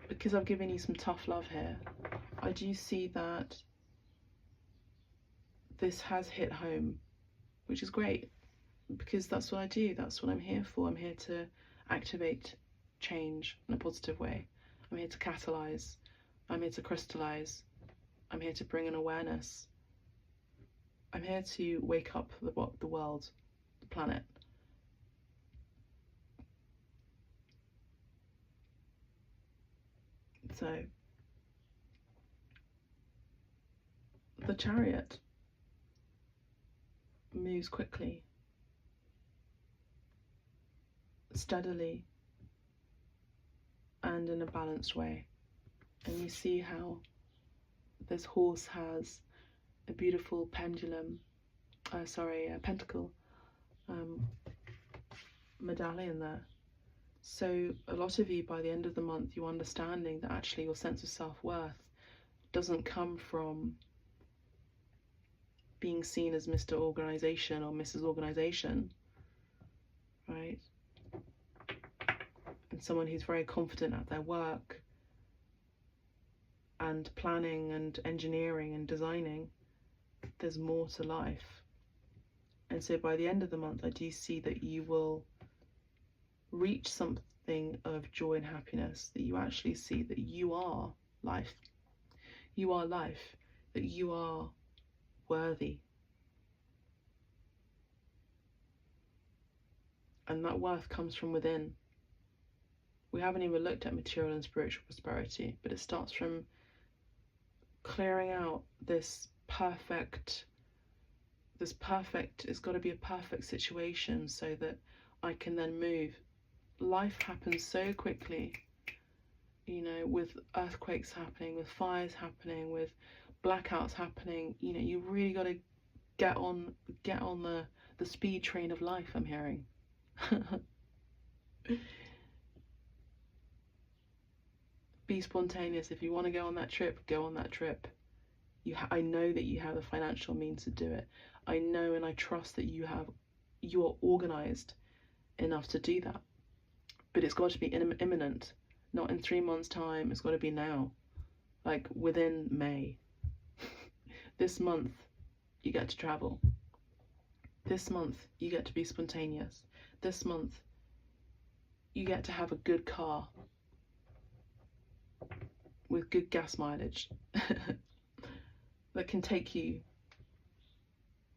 Speaker 1: because I've given you some tough love here, I do see that this has hit home, which is great, because that's what I do. That's what I'm here for. I'm here to activate change in a positive way. I'm here to catalyze. I'm here to crystallize. I'm here to bring an awareness. I'm here to wake up the world, the planet. So, the Chariot moves quickly, steadily, and in a balanced way. And you see how this horse has a beautiful pendulum, a pentacle medallion there. So a lot of you, by the end of the month, you're understanding that actually your sense of self-worth doesn't come from being seen as Mr. Organization or Mrs. Organization, right? And someone who's very confident at their work and planning and engineering and designing. There's more to life. And so by the end of the month, I do see that you will reach something of joy and happiness, that you actually see that you are life. You are life, that you are worthy. And that worth comes from within. We haven't even looked at material and spiritual prosperity, but it starts from clearing out this perfect, it's got to be a perfect situation so that I can then move. Life happens so quickly, you know, with earthquakes happening, with fires happening, with blackouts happening. You know, you really got to get on the speed train of life, I'm hearing. Be spontaneous. If you want to go on that trip, go on that trip. I know that you have the financial means to do it. I know and I trust that you are organized enough to do that. But it's got to be imminent, not in 3 months' time. It's got to be now, like within May. This month, you get to travel. This month, you get to be spontaneous. This month, you get to have a good car with good gas mileage that can take you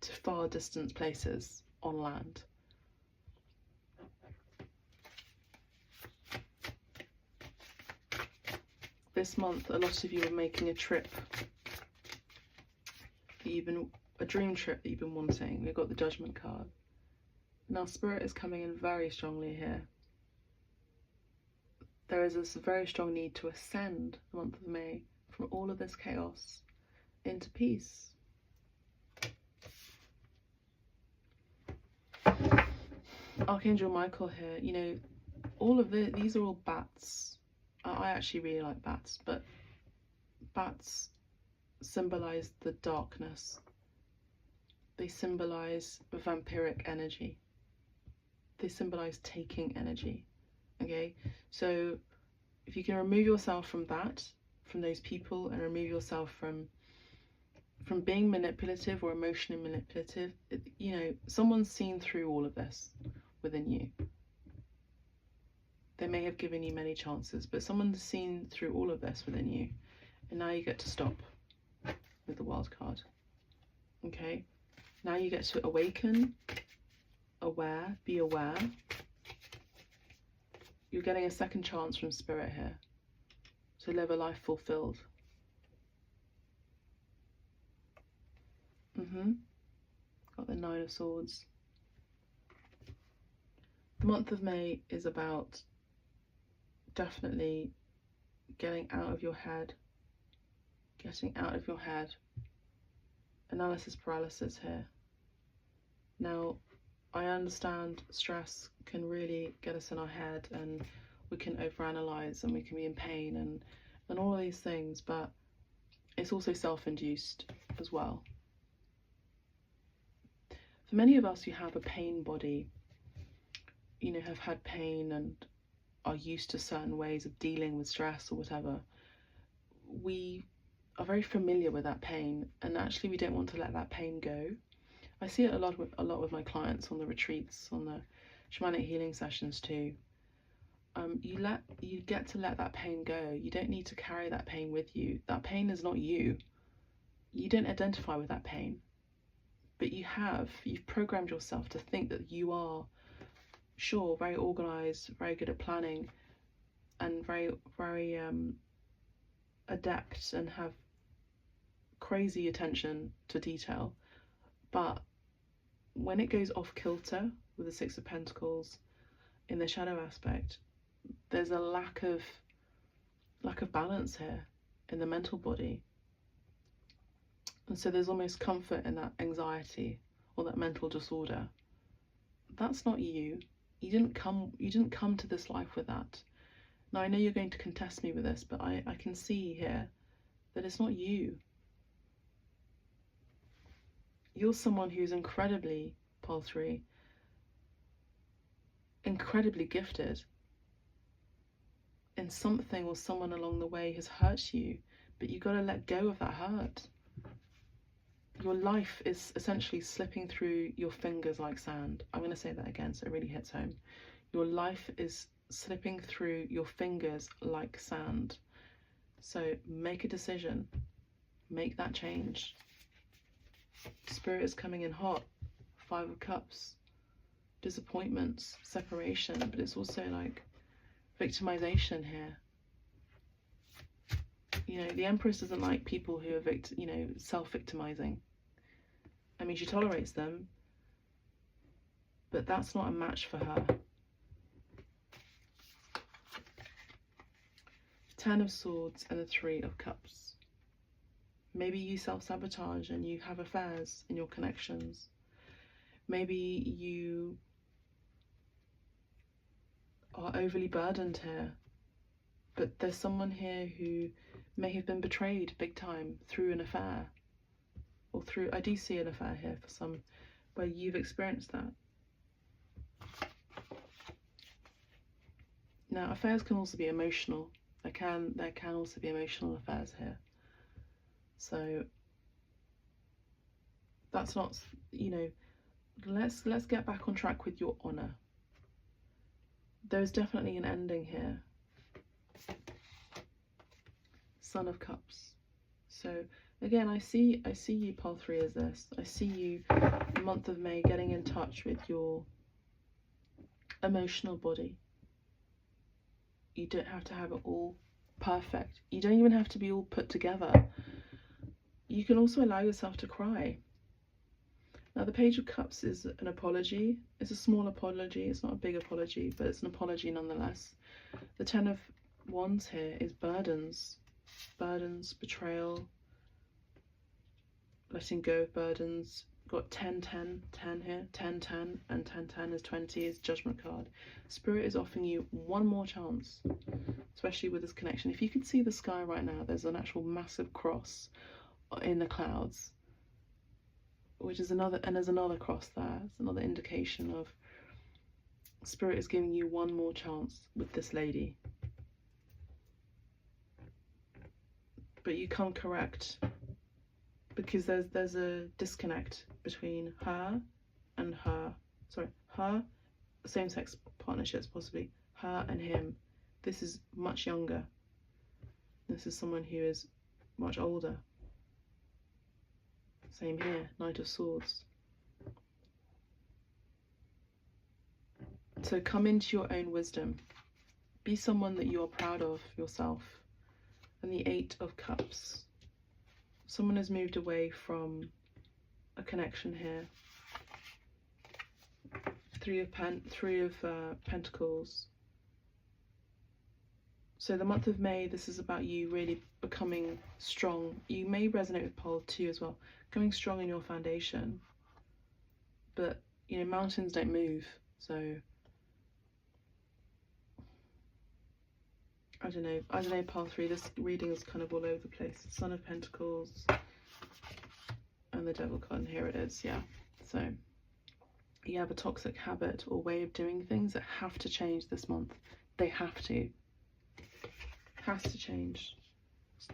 Speaker 1: to far distant places on land. This month, a lot of you are making a trip that a dream trip that you've been wanting. We've got the Judgment card. Now, Spirit is coming in very strongly here. There is this very strong need to ascend the month of May from all of this chaos into peace. Archangel Michael here, you know, all of these are all bats. I actually really like bats, but bats symbolize the darkness. They symbolize vampiric energy. They symbolize taking energy. Okay, so if you can remove yourself from that, from those people, and remove yourself from being manipulative or emotionally manipulative, you know, someone's seen through all of this within you. They may have given you many chances, but someone's seen through all of this within you, and now you get to stop with the wild card. Okay, now you get to awaken, be aware. You're getting a second chance from Spirit here to live a life fulfilled. Got the 9 of Swords. The month of May is about definitely getting out of your head. Analysis paralysis here. Now, I understand stress can really get us in our head, and we can overanalyze, and we can be in pain, and all of these things, but it's also self-induced as well. For many of us who have a pain body, you know, have had pain and are used to certain ways of dealing with stress or whatever, we are very familiar with that pain, and actually we don't want to let that pain go. I see it a lot with my clients on the retreats, on the shamanic healing sessions too. You get to let that pain go. You don't need to carry that pain with you. That pain is not you. You don't identify with that pain, but you've programmed yourself to think that you are, sure, very organized, very good at planning, and very adept and have crazy attention to detail. But when it goes off kilter with the Six of Pentacles in the shadow aspect, there's a lack of balance here in the mental body. And so there's almost comfort in that anxiety or that mental disorder. That's not you. You didn't come to this life with that. Now I know you're going to contest me with this, but I can see here that it's not you. You're someone who's incredibly, pole 3, incredibly gifted. And something or someone along the way has hurt you, but you've got to let go of that hurt. Your life is essentially slipping through your fingers like sand. I'm going to say that again so it really hits home. Your life is slipping through your fingers like sand. So make a decision. Make that change. Spirit is coming in hot. 5 of Cups. Disappointments, separation, but it's also like victimization here. You know, the Empress doesn't like people who are self-victimizing. I mean, she tolerates them, but that's not a match for her. 10 of Swords and the 3 of Cups. Maybe you self-sabotage and you have affairs in your connections. Maybe you are overly burdened here, but there's someone here who may have been betrayed big time through an affair, or through, I do see an affair here for some, where you've experienced that. Now, affairs can also be emotional. There can also be emotional affairs here. So that's not, you know, let's get back on track with your honor. There's definitely an ending here. Son of Cups. So again, I see you, pole 3, as this. I see you, the month of May, getting in touch with your emotional body. You don't have to have it all perfect. You don't even have to be all put together. You can also allow yourself to cry. Now, the Page of Cups is an apology. It's a small apology. It's not a big apology, but it's an apology nonetheless. The 10 of Wands here is burdens. Burdens, betrayal, letting go of burdens. Got 10, 10, 10 here. 10, 10, and 10, 10 is 20, is Judgment card. Spirit is offering you one more chance, especially with this connection. If you can see the sky right now, there's an actual massive cross in the clouds, which is another, and there's another cross there. It's another indication of Spirit is giving you one more chance with this lady. But you come correct, because there's a disconnect between her and her, same-sex partnerships possibly, her and him. This is much younger. This is someone who is much older. Same here, Knight of Swords. So come into your own wisdom. Be someone that you are proud of yourself. And the 8 of Cups. Someone has moved away from a connection here. 3 of Pentacles. So the month of May, this is about you really becoming strong. You may resonate with pole 2 as well. Coming strong in your foundation. But, you know, mountains don't move. So I don't know, pile 3, this reading is kind of all over the place. Son of Pentacles and the Devil card, and here it is, yeah. So you have a toxic habit or way of doing things that have to change this month. They have to. Has to change. There's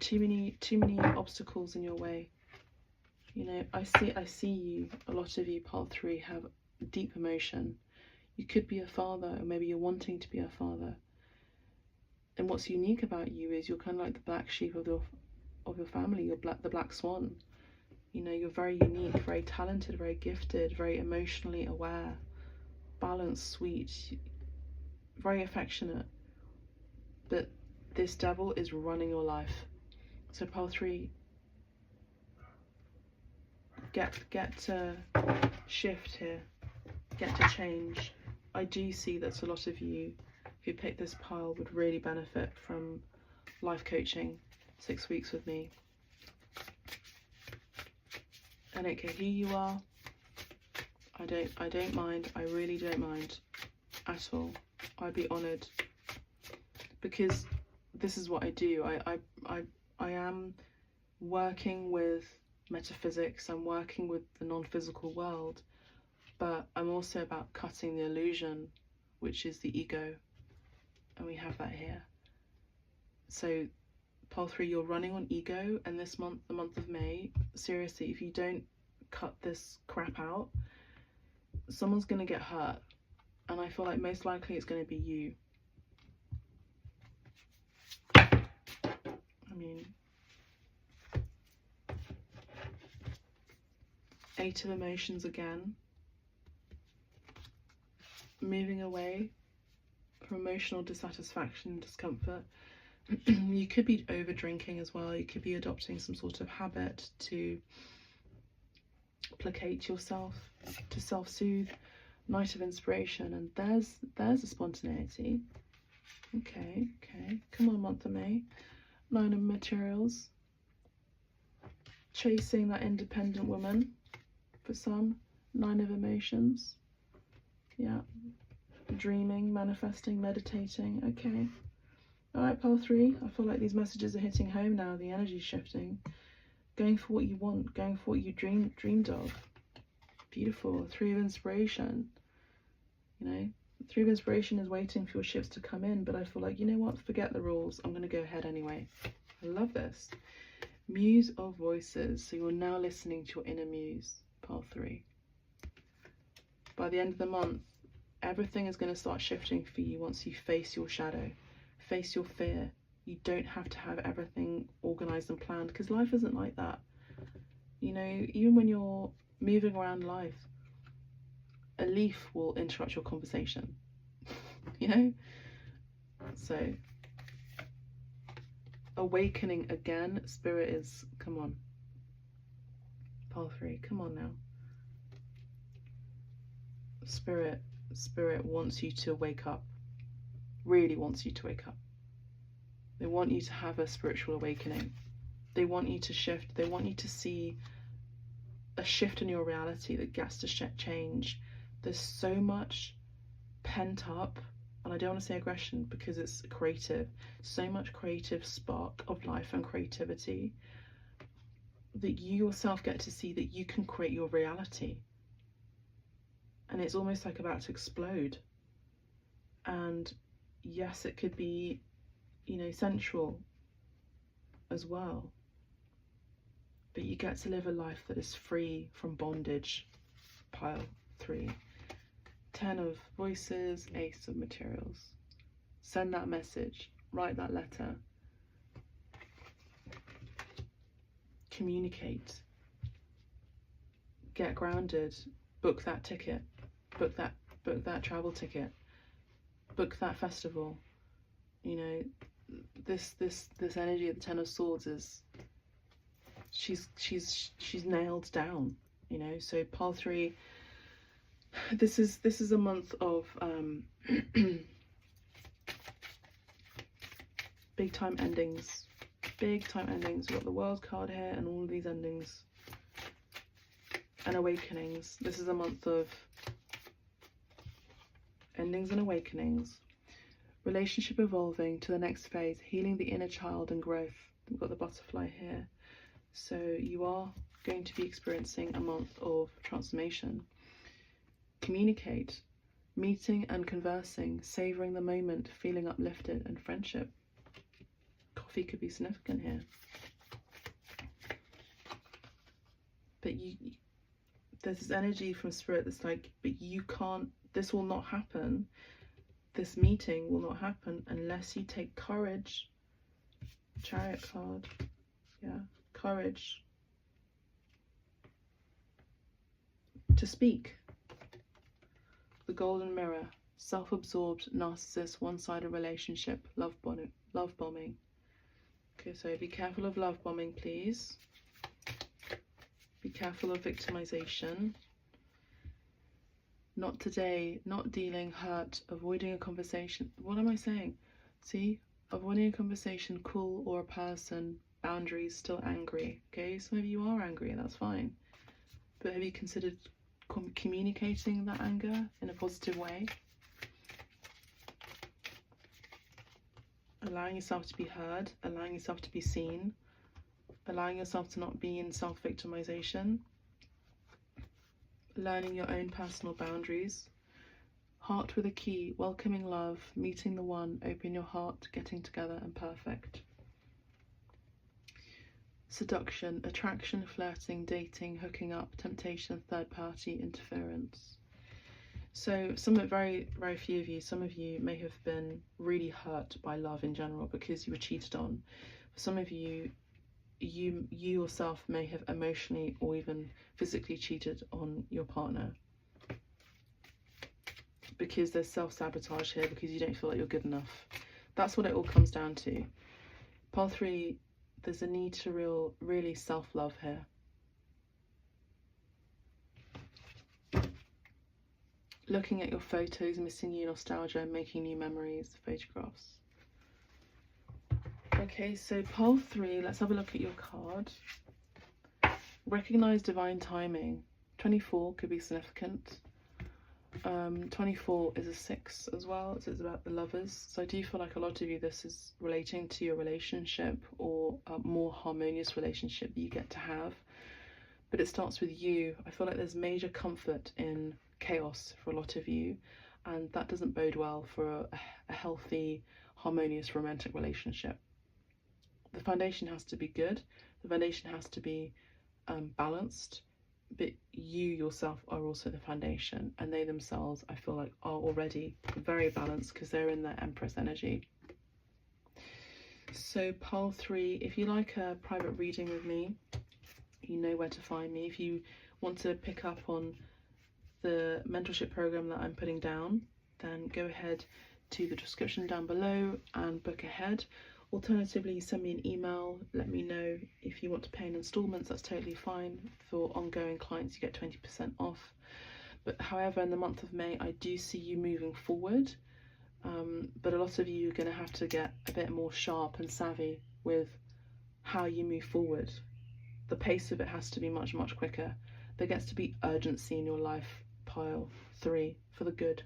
Speaker 1: too many obstacles in your way. You know, I see you, a lot of you, pile 3, have deep emotion. You could be a father, or maybe you're wanting to be a father. And what's unique about you is you're kind of like the black sheep of your family. You're the black swan. You know, you're very unique, very talented, very gifted, very emotionally aware, balanced, sweet, very affectionate. But this devil is running your life. So pile 3, get to shift here, get to change. I do see that a lot of you who picked this pile would really benefit from life coaching, 6 weeks with me. I don't care who you are. I don't mind. I really don't mind at all. I'd be honoured, because this is what I do. I am working with metaphysics. I'm working with the non-physical world, but I'm also about cutting the illusion, which is the ego, and we have that here. So pile 3, you're running on ego, and this month, the month of May, seriously, if you don't cut this crap out, someone's going to get hurt, and I feel like most likely it's going to be you. I mean, 8 of emotions again. Moving away from emotional dissatisfaction and discomfort. You could be over drinking as well. You could be adopting some sort of habit to placate yourself, to self-soothe. Knight of Inspiration, and there's a spontaneity. Okay, come on, month of May. 9 of Materials. Chasing that independent woman for some. 9 of Emotions. Yeah. Dreaming, manifesting, meditating. Okay. Alright, pile 3. I feel like these messages are hitting home now. The energy's shifting. Going for what you want. Going for what you dreamed of. Beautiful. 3 of Inspiration. You know, 3 of Inspiration is waiting for your shifts to come in, but I feel like, you know what? Forget the rules. I'm going to go ahead anyway. I love this. Muse of Voices. So you're now listening to your inner muse. Pile 3. By the end of the month, everything is going to start shifting for you once you face your shadow, face your fear. You don't have to have everything organized and planned, because life isn't like that. You know, even when you're moving around life, a leaf will interrupt your conversation. You know? So, awakening again. Spirit is, come on. Pile 3, come on now. Spirit wants you to wake up. Really wants you to wake up. They want you to have a spiritual awakening. They want you to shift. They want you to see a shift in your reality that gets to change. There's so much pent up, and I don't want to say aggression because it's creative, so much creative spark of life and creativity that you yourself get to see that you can create your reality. And it's almost like about to explode. And yes, it could be, you know, sensual as well. But you get to live a life that is free from bondage. Pile 3. 10 of Voices, Ace of Materials. Send that message. Write that letter. Communicate. Get grounded. Book that ticket. Book that travel ticket. Book that festival. You know, this energy of the 10 of Swords is she's nailed down, you know. So pile 3, this is a month of big time endings. We've got the World card here and all of these endings and awakenings. This is a month of endings and awakenings. Relationship evolving to the next phase, healing the inner child and growth. We've got the butterfly here. So you are going to be experiencing a month of transformation. Communicate, meeting and conversing, savouring the moment, feeling uplifted, and friendship. Coffee could be significant here. But there's this energy from spirit that's like, but you can't, this will not happen. This meeting will not happen unless you take courage. Chariot card. Yeah, courage to speak. The golden mirror. Self-absorbed, narcissist, one-sided relationship, love bombing. Okay, so be careful of love bombing, please. Be careful of victimization. Not today, not dealing, hurt, avoiding a conversation. What am I saying? See? Avoiding a conversation, cool, or a person, boundaries, still angry. Okay, some of you are angry, that's fine. But have you considered communicating that anger in a positive way? Allowing yourself to be heard, allowing yourself to be seen, allowing yourself to not be in self-victimization, learning your own personal boundaries. Heart with a key, welcoming love, meeting the one, open your heart, getting together, and perfect. Seduction, attraction, flirting, dating, hooking up, temptation, third party, interference. So very few of you, some of you may have been really hurt by love in general because you were cheated on. For some of you, you yourself may have emotionally or even physically cheated on your partner because there's self-sabotage here, because you don't feel like you're good enough. That's what it all comes down to. Pile 3, there's a need to really self-love here. Looking at your photos, missing you, nostalgia, making new memories, photographs. Okay, so pile 3, let's have a look at your card. Recognize divine timing. 24 could be significant. 24 is a 6 as well, so it's about the lovers. So I do feel like a lot of you, this is relating to your relationship or a more harmonious relationship that you get to have. But it starts with you. I feel like there's major comfort in chaos for a lot of you, and that doesn't bode well for a healthy, harmonious romantic relationship. The foundation has to be good. The foundation has to be balanced. But you yourself are also the foundation, and they themselves, I feel like, are already very balanced because they're in their Empress energy. So pile 3, if you like a private reading with me, you know where to find me. If you want to pick up on the mentorship program that I'm putting down, then go ahead to the description down below and book ahead. Alternatively, send me an email, let me know if you want to pay in installments, that's totally fine. For ongoing clients, you get 20% off. But however, in the month of May, I do see you moving forward. But a lot of you are going to have to get a bit more sharp and savvy with how you move forward. The pace of it has to be much, much quicker. There gets to be urgency in your life, pile 3, for the good.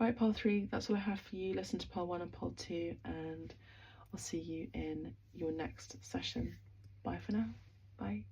Speaker 1: Alright, pile 3, that's all I have for you. Listen to pile 1 and pile 2, and I'll see you in your next session. Bye for now. Bye.